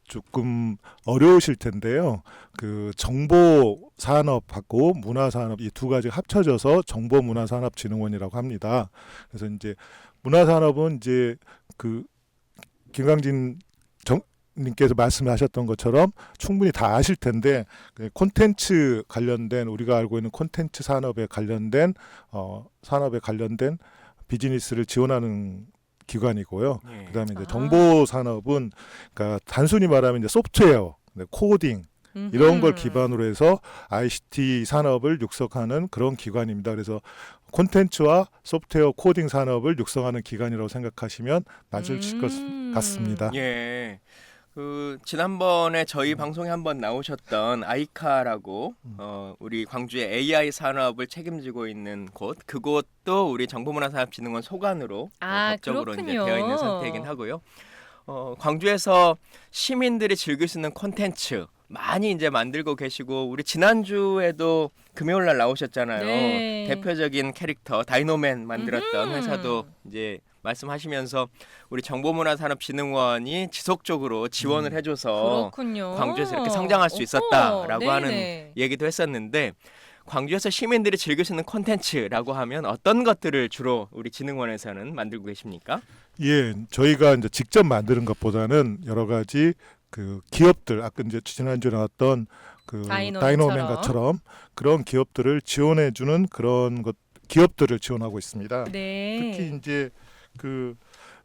Speaker 7: 조금 어려우실 텐데요. 그 정보 산업하고 문화 산업 이 두 가지 합쳐져서 정보문화산업진흥원이라고 합니다. 그래서 이제 문화 산업은 이제 그 김광진 님께서 말씀하셨던 것처럼 충분히 다 아실 텐데 콘텐츠 관련된 우리가 알고 있는 콘텐츠 산업에 관련된 비즈니스를 지원하는 기관이고요.
Speaker 1: 예.
Speaker 7: 그다음에 이제 정보 산업은 그러니까 단순히 말하면 이제 소프트웨어, 코딩 이런 걸 기반으로 해서 ICT 산업을 육성하는 그런 기관입니다. 그래서 콘텐츠와 소프트웨어 코딩 산업을 육성하는 기관이라고 생각하시면 맞으실 것 같습니다.
Speaker 1: 예. 그 지난번에 저희 방송에 한번 나오셨던 아이카라고 우리 광주의 AI 산업을 책임지고 있는 곳 그곳도 우리 정보문화산업진흥원 소관으로 법적으로 이제 되어 있는 상태이긴 하고요. 광주에서 시민들이 즐길 수 있는 콘텐츠 많이 이제 만들고 계시고 우리 지난주에도 금요일 날 나오셨잖아요.
Speaker 2: 네.
Speaker 1: 대표적인 캐릭터 다이노맨 만들었던 회사도 이제 말씀하시면서 우리 정보문화산업진흥원이 지속적으로 지원을 해줘서
Speaker 2: 그렇군요.
Speaker 1: 광주에서 이렇게 성장할 수 있었다라고
Speaker 2: 네네.
Speaker 1: 하는 얘기도 했었는데 광주에서 시민들이 즐길 수 있는 콘텐츠라고 하면 어떤 것들을 주로 우리 진흥원에서는 만들고 계십니까?
Speaker 7: 예, 저희가 이제 직접 만드는 것보다는 여러 가지 그 기업들 아까 이제 지난주에 나왔던 그 다이노맨처럼 그런 기업들을 지원해주는 그런 기업들을 지원하고 있습니다.
Speaker 2: 네.
Speaker 7: 특히 이제 그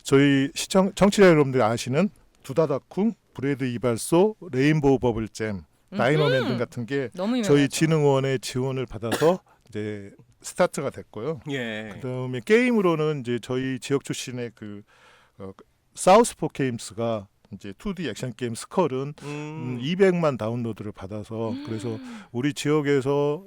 Speaker 7: 저희 청취자 여러분들이 아시는 두다다쿵, 브레드 이발소, 레인보우 버블잼, 다이노맨 등 같은 게
Speaker 2: 너무 유명하죠.
Speaker 7: 저희 진흥원의 지원을 받아서 이제 스타트가 됐고요.
Speaker 1: 예.
Speaker 7: 그다음에 게임으로는 이제 저희 지역 출신의 그 사우스포 게임스가 이제 2D 액션 게임 스컬은 200만 다운로드를 받아서 그래서 우리 지역에서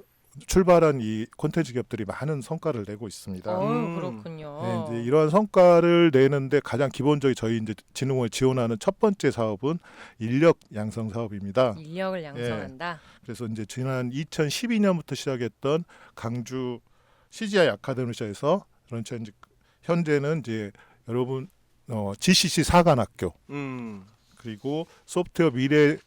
Speaker 7: 출발한 이 콘텐츠 기업들이 많은 성과를 내고 있습니다.
Speaker 2: 그렇군요.
Speaker 7: 네, 이제 이러한 성과를 내는데 가장 기본적인 저희 이제 진흥원이 지원하는 첫 번째 사업은 인력 양성 사업입니다.
Speaker 2: 인력을 양성한다.
Speaker 7: 그래서 이제 지난 2012년부터 시작했던 강주 CGI 아카데미사에서 그런데 이제 현재는 이제 여러분 GCC 사관학교 그리고 소프트웨어 미래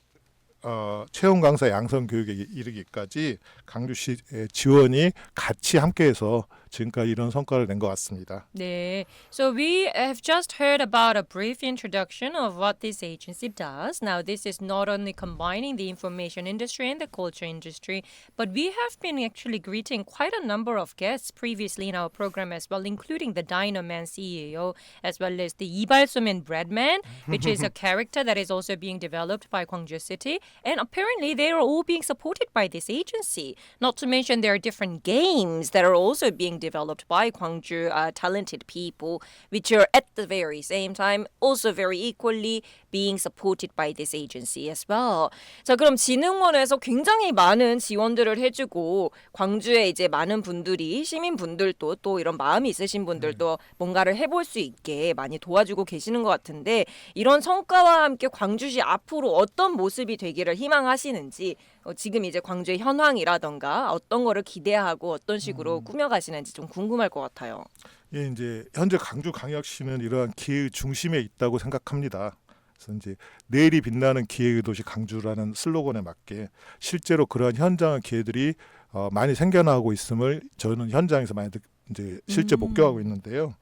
Speaker 7: 채용 강사 양성 교육에 이르기까지 강주시의 지원이 같이 함께해서 지금까지 이런 성과를 낸 것 같습니다.
Speaker 2: 네. So we have just heard about a brief introduction of what this agency does. Now this is not only combining the information industry and the culture industry, but we have been actually greeting quite a number of guests previously in our program as well, including the Dynaman CEO, as well as the Ibalsumin Breadman, which is a character that is also being developed by Gwangju City. And apparently they are all being supported by this agency. Not to mention there are different games that are also being developed by Gwangju talented people, which are at the very same time also very equally being supported by this agency as well. 자, 그럼 진흥원에서 굉장히 많은 지원들을 해주고 광주에 이제 많은 분들이 시민분들도 또 이런 마음이 있으신 분들도 뭔가를 해볼 수 있게 많이 도와주고 계시는 것 같은데 이런 성과와 함께 광주시 앞으로 어떤 모습이 되기를 희망하시는지 지금 이제 광주의 현황이라던가 어떤 거를 기대하고 어떤 식으로 꾸며가시는지 좀 궁금할 것 같아요.
Speaker 7: 예, 이제 현재 강주광역시는 이러한 기회의 중심에 있다고 생각합니다. 그래서 이제 내일이 빛나는 기회의 도시 강주라는 슬로건에 맞게 실제로 그러한 현장 기회들이 많이 생겨나고 있음을 저는 현장에서 많이 이제 실제 목격하고 있는데요.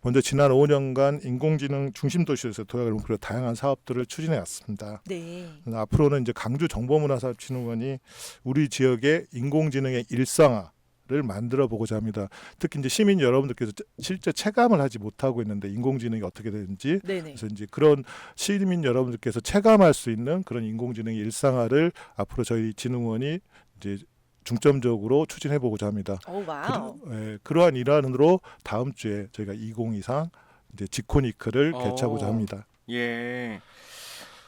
Speaker 7: 먼저 지난 5년간 인공지능 중심 도시에서 도약을 목표로 다양한 사업들을 추진해 왔습니다.
Speaker 2: 네.
Speaker 7: 앞으로는 이제 강주 정보문화사업진흥원이 우리 지역의 인공지능의 일상화를 만들어 보고자 합니다. 특히 이제 시민 여러분들께서 실제 체감을 하지 못하고 있는데 인공지능이 어떻게 되는지
Speaker 2: 네네.
Speaker 7: 그래서 이제 그런 시민 여러분들께서 체감할 수 있는 그런 인공지능의 일상화를 앞으로 저희 진흥원이 이제 중점적으로 추진해 보고자 합니다.
Speaker 2: 오, 와우.
Speaker 7: 그러한 일환으로 다음 주에 저희가 2023 이제 지코니크를 개최하고자 합니다.
Speaker 1: 예.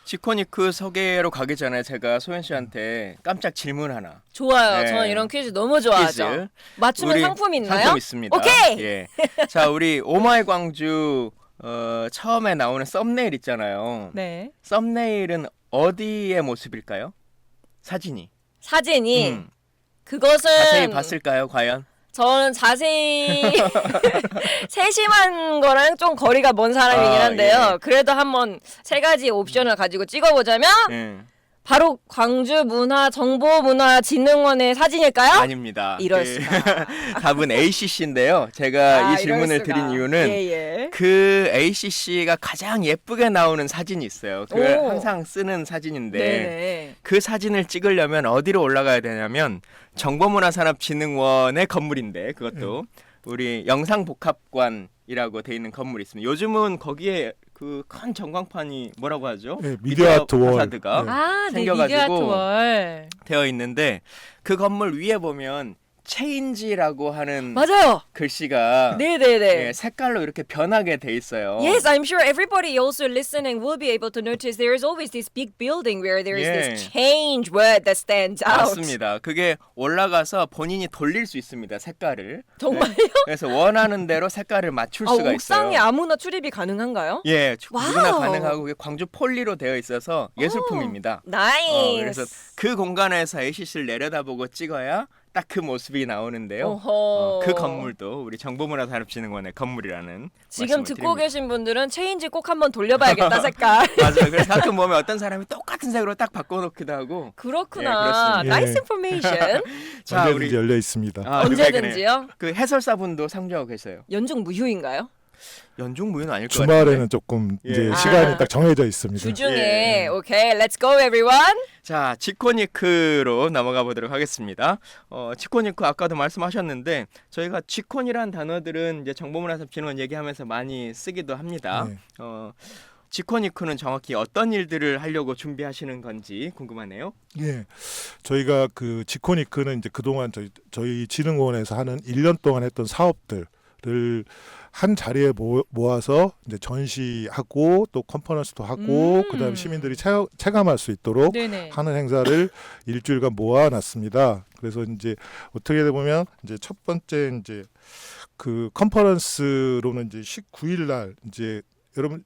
Speaker 1: 지코니크 소개로 가기 전에 제가 소연 씨한테 깜짝 질문 하나.
Speaker 2: 좋아요.
Speaker 1: 네.
Speaker 2: 저는 이런 퀴즈 너무 좋아하죠.
Speaker 1: 퀴즈.
Speaker 2: 맞추면
Speaker 1: 우리
Speaker 2: 상품 있나요?
Speaker 1: 상품 있습니다.
Speaker 2: 오케이.
Speaker 1: 예. 자, 우리 오마이 광주 처음에 나오는 썸네일 있잖아요.
Speaker 2: 네.
Speaker 1: 썸네일은 어디의 모습일까요? 사진이.
Speaker 2: 사진이 그것은
Speaker 1: 자세히 봤을까요, 과연?
Speaker 2: 저는 자세히 세심한 거랑 좀 거리가 먼 사람이긴 한데요.
Speaker 1: 예.
Speaker 2: 그래도 한번 세 가지 옵션을 가지고 찍어보자면
Speaker 1: 예.
Speaker 2: 바로 광주 문화진흥원의 사진일까요?
Speaker 1: 아닙니다.
Speaker 2: 이럴
Speaker 1: 그
Speaker 2: 수가.
Speaker 1: 답은 ACC인데요. 제가 이
Speaker 2: 이럴
Speaker 1: 질문을
Speaker 2: 수가.
Speaker 1: 드린 이유는
Speaker 2: 예.
Speaker 1: 그 ACC가 가장 예쁘게 나오는 사진이 있어요. 그
Speaker 2: 오.
Speaker 1: 항상 쓰는 사진인데
Speaker 2: 네네.
Speaker 1: 그 사진을 찍으려면 어디로 올라가야 되냐면 정보문화산업진흥원의 건물인데 그것도 우리 영상복합관이라고 돼 있는 건물이 있습니다. 요즘은 거기에 그 큰 전광판이 뭐라고 하죠?
Speaker 7: 네, 미디어 아트 월.
Speaker 1: 파사드가
Speaker 7: 네.
Speaker 2: 아, 네,
Speaker 1: 생겨가지고
Speaker 2: 미디어아트월.
Speaker 1: 되어 있는데 그 건물 위에 보면 체인지라고 하는
Speaker 2: 맞아요.
Speaker 1: 글씨가
Speaker 2: 네네네.
Speaker 1: 예, 색깔로 이렇게 변하게 돼 있어요.
Speaker 2: Yes, I'm sure everybody also listening will be able to notice there is always this big building where there is this change word that stands out.
Speaker 1: 맞습니다. 그게 올라가서 본인이 돌릴 수 있습니다. 색깔을.
Speaker 2: 정말요?
Speaker 1: 네. 그래서 원하는 대로 색깔을 맞출 수가
Speaker 2: 옥상에
Speaker 1: 있어요.
Speaker 2: 아무나 출입이 가능한가요?
Speaker 1: 예,
Speaker 2: 와우.
Speaker 1: 누구나 가능하고 그게 광주 폴리로 되어 있어서 예술품입니다.
Speaker 2: 나이스.
Speaker 1: 그래서 그 공간에서 ACC를 내려다보고 찍어야 딱 그 모습이 나오는데요.
Speaker 2: 오호.
Speaker 1: 그 건물도 우리 정보문화산업진흥원의 건물이라는
Speaker 2: 지금
Speaker 1: 말씀을
Speaker 2: 듣고
Speaker 1: 드립니다.
Speaker 2: 계신 분들은 체인지 꼭 한번 돌려봐야겠다 색깔.
Speaker 1: 맞아요. 그래서 가끔 보면 어떤 사람이 똑같은 색으로 딱 바꿔놓기도 하고.
Speaker 2: 그렇구나.
Speaker 1: 예,
Speaker 7: 그렇습니다.
Speaker 2: 나이스
Speaker 7: 예.
Speaker 2: 인포메이션.
Speaker 1: 자,
Speaker 7: 언제든지 열려 있습니다.
Speaker 2: 언제든지요?
Speaker 1: 그 해설사분도 상주하고 계세요.
Speaker 2: 연중 무휴인가요?
Speaker 1: 연중 무휴는 아닐 것 같아요.
Speaker 7: 주말에는 조금 이제
Speaker 1: 예.
Speaker 7: 시간이 딱 정해져 있습니다.
Speaker 2: 주중에.
Speaker 1: 예.
Speaker 2: 오케이, let's go everyone.
Speaker 1: 자, 지코니크로 넘어가 보도록 하겠습니다. 지코니크 아까도 말씀하셨는데 저희가 지콘이란 단어들은 이제 정보문화산업진흥원 얘기하면서 많이 쓰기도 합니다.
Speaker 7: 네.
Speaker 1: 지코니크는 정확히 어떤 일들을 하려고 준비하시는 건지 궁금하네요.
Speaker 7: 예, 저희가 그 지코니크는 이제 그동안 저희 진흥원에서 하는 1년 동안 했던 사업들을 한 자리에 모아서 이제 전시하고 또 컨퍼런스도 하고 그다음에 시민들이 체감할 수 있도록
Speaker 2: 네네.
Speaker 7: 하는 행사를 일주일간 모아놨습니다. 그래서 이제 어떻게 보면 이제 첫 번째 이제 그 컨퍼런스로는 이제 19일 날 이제 여러분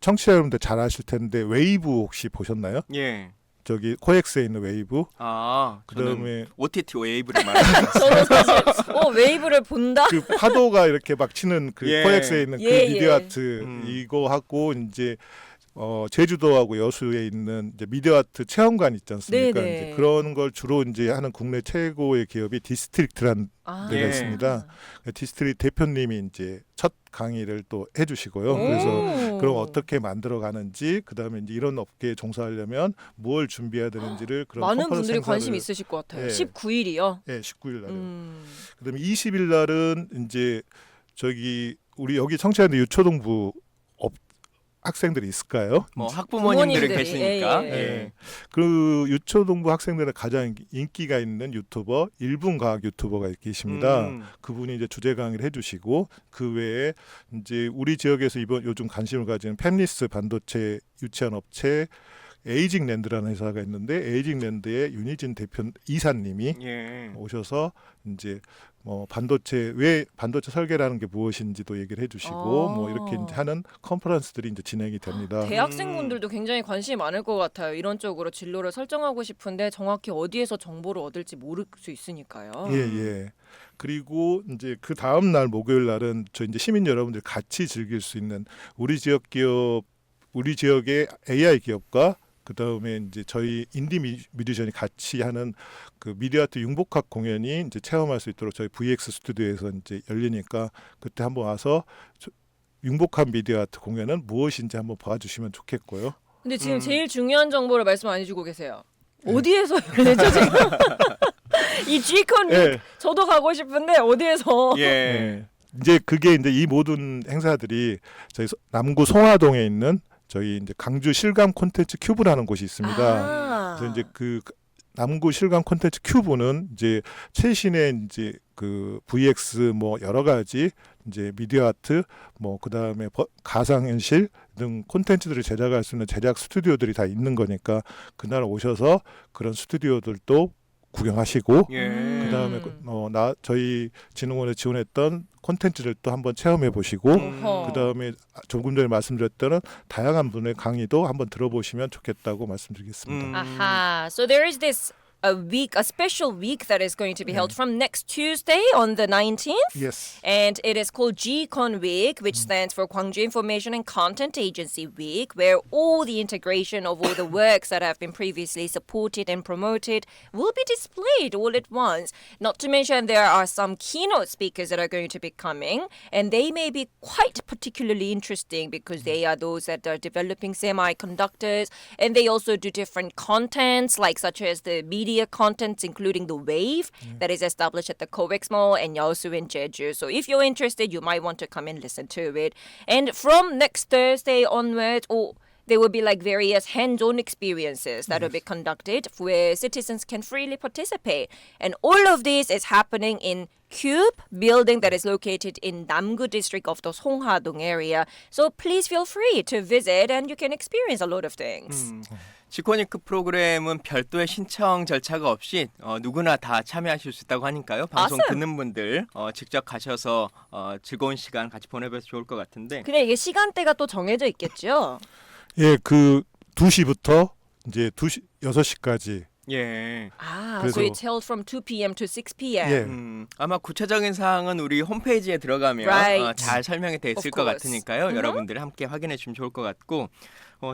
Speaker 7: 청취자 여러분들 잘 아실 텐데 웨이브 혹시 보셨나요?
Speaker 1: 예.
Speaker 7: 저기 코엑스에 있는 웨이브.
Speaker 1: 아,
Speaker 7: 그다음에
Speaker 1: 저는 OTT 웨이브를 말하는
Speaker 2: 저는 사실 웨이브를 본다.
Speaker 7: 그 파도가 이렇게 막 치는 그
Speaker 1: 예.
Speaker 7: 코엑스에 있는 그
Speaker 2: 예,
Speaker 7: 미디어
Speaker 2: 예.
Speaker 7: 아트 이거 하고 이제 제주도하고 여수에 있는 이제 미디어 아트 체험관 있지 않습니까?
Speaker 2: 네네.
Speaker 7: 이제 그런 걸 주로 이제 하는 국내 최고의 기업이 디스트릭트라는 데가
Speaker 1: 예.
Speaker 7: 있습니다. 디스트릭트 대표님이 이제 첫 강의를 또 해주시고요.
Speaker 2: 오.
Speaker 7: 그래서 그럼 어떻게 만들어 가는지, 그다음에 이제 이런 업계에 종사하려면 뭘 준비해야 되는지를 그런
Speaker 2: 많은
Speaker 7: 컨퍼런스
Speaker 2: 분들이
Speaker 7: 행사를
Speaker 2: 관심 있으실 것 같아요.
Speaker 7: 예.
Speaker 2: 19일이요.
Speaker 7: 예, 19일 날에. 그다음에 20일 날은 이제 저기 우리 여기 청취하는데 유초동부 학생들이 있을까요?
Speaker 1: 뭐 학부모님들이
Speaker 2: 부모님들이,
Speaker 1: 계시니까.
Speaker 2: 예, 예.
Speaker 1: 예.
Speaker 7: 그 유초동부 학생들은 가장 인기가 있는 유튜버 일분 과학 유튜버가 계십니다. 그분이 이제 주제 강의를 해주시고 그 외에 이제 우리 지역에서 요즘 관심을 가지는 펜리스 반도체 유치한 업체 에이징랜드라는 회사가 있는데 에이징랜드의 윤희진 대표 이사님이
Speaker 1: 예.
Speaker 7: 오셔서 이제 반도체 설계라는 게 무엇인지도 얘기를 해주시고 뭐 이렇게 이제 하는 컨퍼런스들이 이제 진행이 됩니다.
Speaker 2: 대학생분들도 굉장히 관심이 많을 것 같아요. 이런 쪽으로 진로를 설정하고 싶은데 정확히 어디에서 정보를 얻을지 모를 수 있으니까요.
Speaker 7: 예. 그리고 이제 그 다음 날 목요일 날은 저 이제 시민 여러분들 같이 즐길 수 있는 우리 지역의 AI 기업과 그 다음에 이제 저희 인디 뮤지션이 같이 하는 그 미디어 아트 융복합 공연이 이제 체험할 수 있도록 저희 VX 스튜디오에서 이제 열리니까 그때 한번 와서 융복합 미디어 아트 공연은 무엇인지 한번 봐주시면 좋겠고요.
Speaker 2: 근데 지금 제일 중요한 정보를 말씀 안 해주고 계세요. 어디에서 열리죠 지금? 이 G콘
Speaker 7: 예.
Speaker 2: 저도 가고 싶은데 어디에서?
Speaker 1: 예.
Speaker 7: 네. 이제 그게 이제 이 모든 행사들이 저희 남구 송화동에 있는 저희 이제 강주 실감 콘텐츠 큐브라는 곳이 있습니다. 그래서 이제 그 남구 실감 콘텐츠 큐브는 이제 최신의 이제 그 VX 뭐 여러 가지 이제 미디어 아트 뭐 그다음에 가상현실 등 콘텐츠들을 제작할 수 있는 제작 스튜디오들이 다 있는 거니까 그날 오셔서 그런 스튜디오들도 구경하시고
Speaker 1: 예.
Speaker 7: 그다음에 저희 진흥원에 지원했던 콘텐츠를 또 한번 체험해 보시고
Speaker 2: 어허.
Speaker 7: 그다음에 조금 전에 말씀드렸던 다양한 분의 강의도 한번 들어보시면 좋겠다고 말씀드리겠습니다.
Speaker 2: Aha. So there is this a special week that is going to be held from next Tuesday on the 19th.
Speaker 7: Yes.
Speaker 2: And it is called GCon Week, which stands for Gwangju Information and Content Agency Week, where all the integration of all the works that have been previously supported and promoted will be displayed all at once. Not to mention there are some keynote speakers that are going to be coming, and they may be quite particularly interesting because they are those that are developing semiconductors, and they also do different contents, like such as the media contents, including the Wave that is established at the COEX Mall and Yeosu in Jeju. So if you're interested, you might want to come and listen to it. And from next Thursday onwards, there will be like various hands-on experiences that will be conducted where citizens can freely participate. And all of this is happening in Cube building that is located in Namgu district of the Songha-dong area. So please feel free to visit and you can experience a lot of things.
Speaker 1: 지코니크 프로그램은 별도의 신청 절차가 없이 누구나 다 참여하실 수 있다고 하니까요. 방송
Speaker 2: Awesome.
Speaker 1: 듣는 분들 직접 가셔서 즐거운 시간 같이 보내봐서 좋을 것 같은데.
Speaker 2: 근데 이게 시간대가 또 정해져 있겠죠?
Speaker 7: 예, 그 2시부터 이제 6시까지
Speaker 1: 예.
Speaker 2: So it's held from 2 p.m. to 6 p.m.
Speaker 7: 예.
Speaker 1: 아마 구체적인 사항은 우리 홈페이지에 들어가면
Speaker 2: Right.
Speaker 1: 잘 설명이 돼 있을
Speaker 2: Of
Speaker 1: 것
Speaker 2: course.
Speaker 1: 같으니까요. 여러분들이 함께 확인해 주시면 좋을 것 같고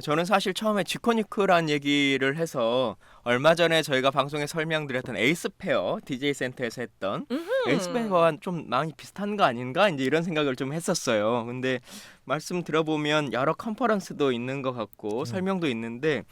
Speaker 1: 저는 사실 처음에 지코니크란 얘기를 해서 얼마 전에 저희가 방송에 설명드렸던 에이스페어 DJ 센터에서 했던 에이스페어와 좀 많이 비슷한 거 아닌가 이제 이런 생각을 좀 했었어요. 근데 말씀 들어보면 여러 컨퍼런스도 있는 것 같고 설명도 있는데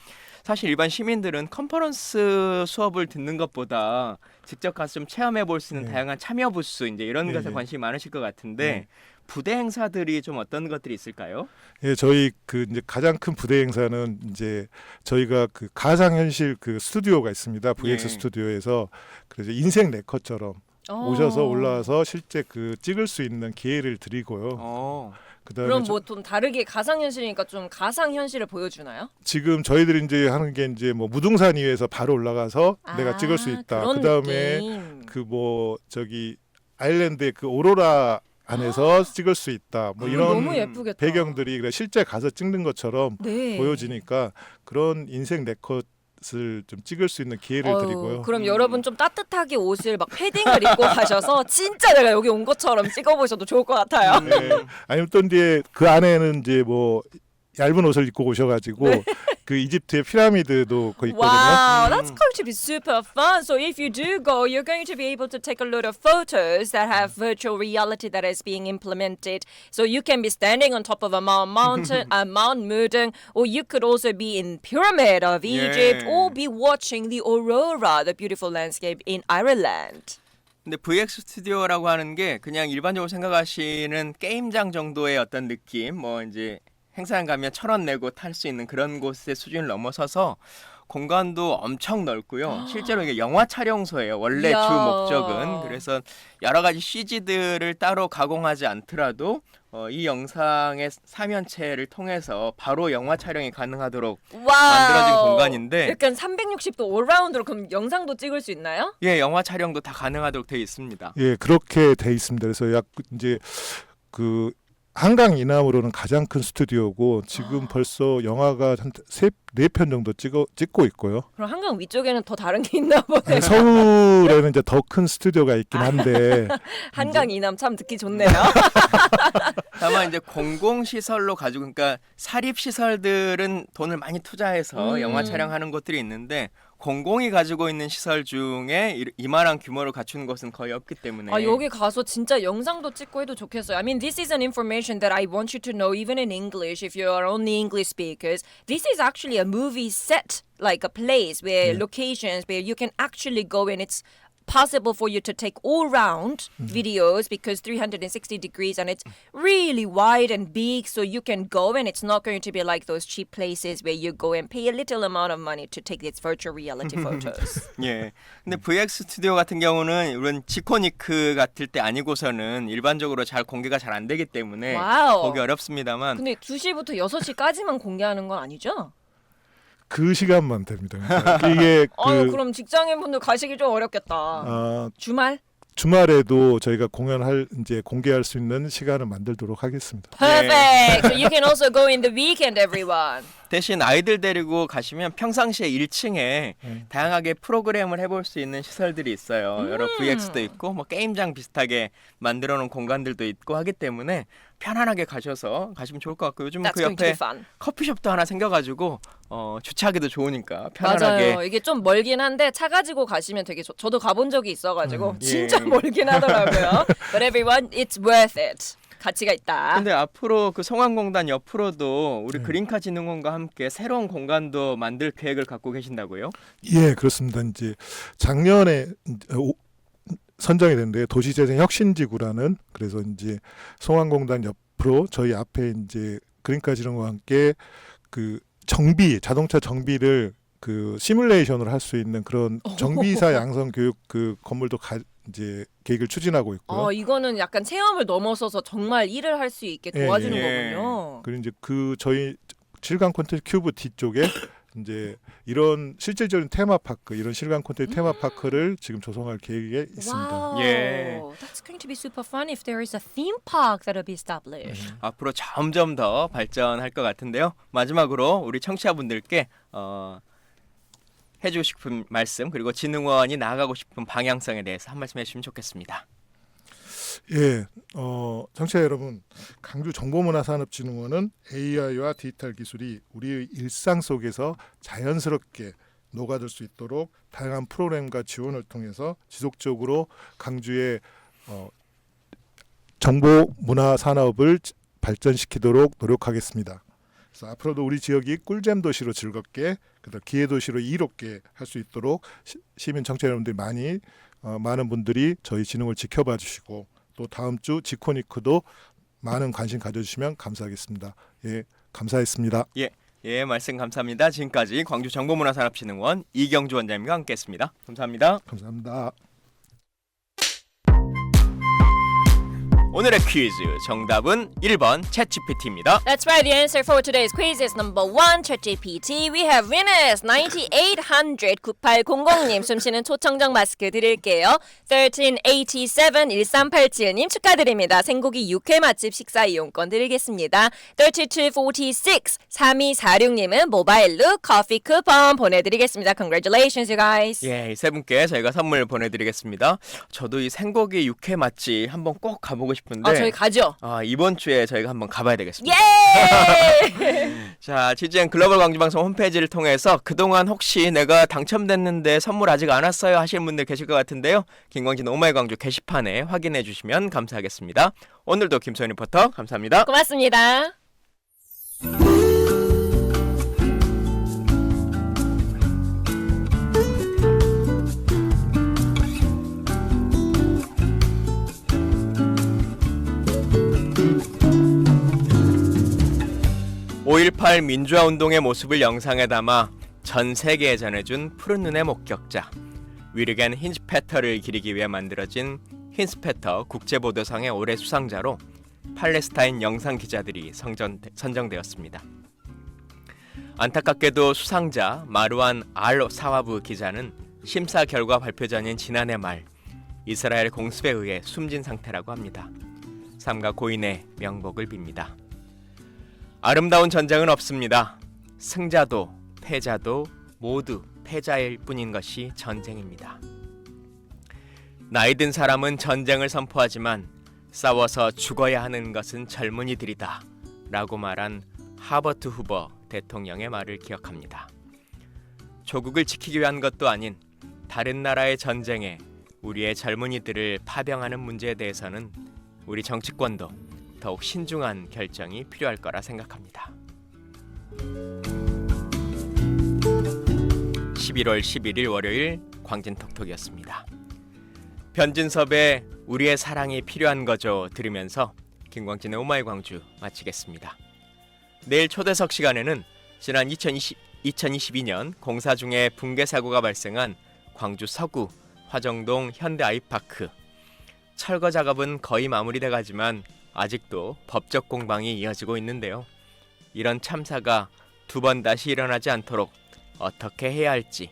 Speaker 1: 사실 일반 시민들은 컨퍼런스 수업을 듣는 것보다 직접 가서 좀 체험해 볼 수 있는 다양한 참여 부스 이제 이런 것에 관심이 많으실 것 같은데 부대 행사들이 좀 어떤 것들이 있을까요?
Speaker 7: 예, 저희 그 이제 가장 큰 부대 행사는 이제 저희가 그 가상현실 그 스튜디오가 있습니다. VX
Speaker 1: 예.
Speaker 7: 스튜디오에서 그래서 인생 네컷처럼 오셔서 올라와서 실제 그 찍을 수 있는 기회를 드리고요. 그다음에
Speaker 2: 그럼 뭐 좀 다르게 가상현실이니까 좀 가상현실을 보여주나요?
Speaker 7: 지금 저희들이 이제 하는 게 이제 뭐 무등산 위에서 바로 올라가서 내가 찍을 수 있다.
Speaker 2: 그런
Speaker 7: 그다음에
Speaker 2: 느낌.
Speaker 7: 그 뭐 저기 아일랜드의 그 오로라 안에서 찍을 수 있다. 뭐 이런
Speaker 2: 너무 예쁘겠다.
Speaker 7: 배경들이 그래 실제 가서 찍는 것처럼
Speaker 2: 네.
Speaker 7: 보여지니까 그런 인생 네컷을 좀 찍을 수 있는 기회를 드리고요.
Speaker 2: 그럼 여러분 좀 따뜻하게 옷을 막 패딩을 입고 가셔서 진짜 내가 여기 온 것처럼 찍어보셔도 좋을 것 같아요.
Speaker 7: 네. 아니면 또 이제 그 안에는 이제 뭐 얇은 옷을 입고 오셔가지고 그 이집트의 피라미드도 거기 있거든요.
Speaker 2: Wow, that's going to be super fun. So if you do go, you're going to be able to take a lot of photos that have virtual reality that is being implemented. So you can be standing on top of a mountain, Mount Mudung, or you could also be in Pyramid of Egypt, or be watching the aurora, the beautiful landscape in Ireland.
Speaker 1: 근데 VX 스튜디오라고 하는 게 그냥 일반적으로 생각하시는 게임장 정도의 어떤 느낌, 뭐 이제 행사장 가면 1,000원 내고 탈 수 있는 그런 곳의 수준을 넘어서서 공간도 엄청 넓고요. 실제로 이게 영화 촬영소예요. 원래
Speaker 2: 이야.
Speaker 1: 주 목적은. 그래서 여러 가지 CG들을 따로 가공하지 않더라도 이 영상의 사면체를 통해서 바로 영화 촬영이 가능하도록 만들어진 공간인데
Speaker 2: 약간 360도 올라운드로 그럼 영상도 찍을 수 있나요?
Speaker 1: 예, 영화 촬영도 다 가능하도록 되어 있습니다.
Speaker 7: 예, 그렇게 돼 있습니다. 그래서 약 이제 그 한강 이남으로는 가장 큰 스튜디오고 지금 벌써 영화가 한 4편 정도 찍고 있고요.
Speaker 2: 그럼 한강 위쪽에는 더 다른 게 있나 보네요.
Speaker 7: 서울에는 이제 더 큰 스튜디오가 있긴 한데
Speaker 2: 한강 이남 참 듣기 좋네요.
Speaker 1: 다만 이제 공공시설로 가지고 그러니까 사립시설들은 돈을 많이 투자해서 영화 촬영하는 곳들이 있는데 공공이 가지고 있는 시설 중에 이만한 규모를 갖춘 곳은 거의 없기 때문에
Speaker 2: 여기 가서 진짜 영상도 찍고 해도 좋겠어요. I mean, this is an information that I want you to know even in English if you are only English speakers. This is actually a movie set, like a place where locations where you can actually go and it's possible for you to take all round videos because 360 degrees and it's really wide and big so you can go and it's not going to be like those cheap places where you go and pay a little amount of money to take these virtual reality photos.
Speaker 1: 예. 근데 VX 스튜디오 같은 경우는 이런 지코니크 같을 때 아니고서는 일반적으로 잘 공개가 잘 안 되기 때문에
Speaker 2: 와우.
Speaker 1: 보기 어렵습니다만
Speaker 2: 근데 2시부터 6시까지만 공개하는 건 아니죠?
Speaker 7: 그 시간만 됩니다. 그러니까 이게
Speaker 2: 그럼 직장인분들 가시기 좀 어렵겠다. 주말?
Speaker 7: 주말에도 저희가 공연할 이제 공개할 수 있는 시간을 만들도록 하겠습니다.
Speaker 2: Perfect. So you can also go in the weekend, everyone.
Speaker 1: 대신 아이들 데리고 가시면 평상시에 1층에 다양하게 프로그램을 해볼 수 있는 시설들이 있어요. 여러 VX도 있고 뭐 게임장 비슷하게 만들어 놓은 공간들도 있고 하기 때문에 편안하게 가시면 좋을 것 같고 요즘은
Speaker 2: That's
Speaker 1: 그
Speaker 2: going to be
Speaker 1: 옆에
Speaker 2: fun.
Speaker 1: 커피숍도 하나 생겨가지고 주차하기도 좋으니까 편안하게.
Speaker 2: 맞아요. 이게 좀 멀긴 한데 차 가지고 가시면 되게 저도 가본 적이 있어가지고
Speaker 1: 예.
Speaker 2: 진짜 멀긴 하더라고요. But everyone, it's worth it. 가치가 있다.
Speaker 1: 근데 앞으로 그 송환공단 옆으로도 우리 그린카 진흥원과 함께 새로운 공간도 만들 계획을 갖고 계신다고요?
Speaker 7: 예, 그렇습니다. 이제 작년에 선정이 됐는데 도시재생 혁신지구라는 그래서 이제 송환공단 옆으로 저희 앞에 이제 그린카 진흥원과 함께 그 자동차 정비를 그 시뮬레이션으로 할 수 있는 그런 정비사 양성 교육 그 건물도 이제 계획을 추진하고 있고요.
Speaker 2: 이거는 약간 체험을 넘어서서 정말 일을 할 수 있게 도와주는
Speaker 1: 예.
Speaker 2: 거군요.
Speaker 7: 그리고 이제 그 저희 실감 콘텐츠 큐브 뒤쪽에 이제 이런 실질적인 테마파크, 이런 실감 콘텐츠 테마파크를 지금 조성할 계획에 있습니다.
Speaker 2: Wow.
Speaker 1: 예.
Speaker 2: That's going to be super fun if there is a theme park that'll be established.
Speaker 1: 앞으로 점점 더 발전할 것 같은데요. 마지막으로 우리 청취자분들께 해주고 싶은 말씀 그리고 진흥원이 나아가고 싶은 방향성에 대해서 한 말씀 해주시면 좋겠습니다.
Speaker 7: 예, 청취자 여러분, 강주정보문화산업진흥원은 AI와 디지털 기술이 우리의 일상 속에서 자연스럽게 녹아들 수 있도록 다양한 프로그램과 지원을 통해서 지속적으로 강주의 정보문화산업을 발전시키도록 노력하겠습니다. 그래서 앞으로도 우리 지역이 꿀잼 도시로 즐겁게, 그다음 기회 도시로 이롭게 할 수 있도록 시민 청취자 여러분들이 많은 분들이 저희 진흥을 지켜봐 주시고 또 다음 주 지코니크도 많은 관심 가져주시면 감사하겠습니다. 예, 감사했습니다.
Speaker 1: 예, 말씀 감사합니다. 지금까지 광주 정보문화산업진흥원 이경주 원장님과 함께했습니다. 감사합니다.
Speaker 7: 감사합니다.
Speaker 1: 오늘의 퀴즈 정답은 1번 챗GPT입니다.
Speaker 2: That's right. The answer for today's quiz is number 1, ChatGPT. We have winners. 9800 9800님 숨쉬는 초청정 마스크 드릴게요. 1387 1387님 축하드립니다. 생고기 육회 맛집 식사 이용권 드리겠습니다. 3246 3246님은 모바일로 커피 쿠폰 보내드리겠습니다. Congratulations, you guys.
Speaker 1: 예, 이 세 분께 저희가 선물 보내드리겠습니다. 저도 이 생고기 육회 맛집 한번 꼭 가보고 싶은데
Speaker 2: 저희 가죠.
Speaker 1: 이번 주에 저희가 한번 가봐야 되겠습니다.
Speaker 2: 예!
Speaker 1: 자, GGN 글로벌 광주방송 홈페이지를 통해서 그동안 혹시 내가 당첨됐는데 선물 아직 안 왔어요 하시는 분들 계실 것 같은데요. 김광진 오마이 광주 게시판에 확인해 주시면 감사하겠습니다. 오늘도 김소연 리포터 감사합니다.
Speaker 2: 고맙습니다.
Speaker 1: 5.18 민주화운동의 모습을 영상에 담아 전 세계에 전해준 푸른 눈의 목격자 위르겐 힌스페터를 기리기 위해 만들어진 힌스페터 국제보도상의 올해 수상자로 팔레스타인 영상 기자들이 선정되었습니다. 안타깝게도 수상자 마루안 알 사와브 기자는 심사 결과 발표 전인 지난해 말 이스라엘 공습에 의해 숨진 상태라고 합니다. 삼가 고인의 명복을 빕니다. 아름다운 전쟁은 없습니다. 승자도 패자도 모두 패자일 뿐인 것이 전쟁입니다. 나이 든 사람은 전쟁을 선포하지만 싸워서 죽어야 하는 것은 젊은이들이다 라고 말한 하버트 후버 대통령의 말을 기억합니다. 조국을 지키기 위한 것도 아닌 다른 나라의 전쟁에 우리의 젊은이들을 파병하는 문제에 대해서는 우리 정치권도 더욱 신중한 결정이 필요할 거라 생각합니다. 11월 11일 월요일 광진톡톡이었습니다. 변진섭의 우리의 사랑이 필요한 거죠 들으면서 김광진의 오마이 광주 마치겠습니다. 내일 초대석 시간에는 지난 2022년 공사 중에 붕괴 사고가 발생한 광주 서구 화정동 현대 아이파크 철거 작업은 거의 마무리돼 가지만 아직도 법적 공방이 이어지고 있는데요. 이런 참사가 두 번 다시 일어나지 않도록 어떻게 해야 할지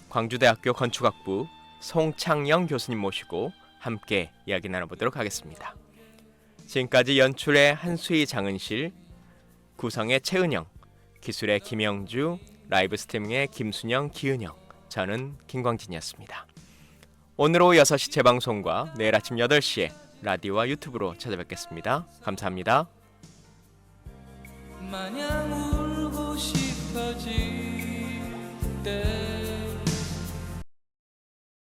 Speaker 1: 광주대학교 건축학부 송창영 교수님 모시고 함께 이야기 나눠보도록 하겠습니다. 지금까지 연출의 한수희 장은실, 구성의 최은영, 기술의 김영주, 라이브 스트리밍의 김순영, 기은영, 저는 김광진이었습니다. 오늘 오후 6시 재방송과 내일 아침 8시에 라디오와 유튜브로 찾아뵙겠습니다. 감사합니다.
Speaker 8: 마냥 울고 싶어질 때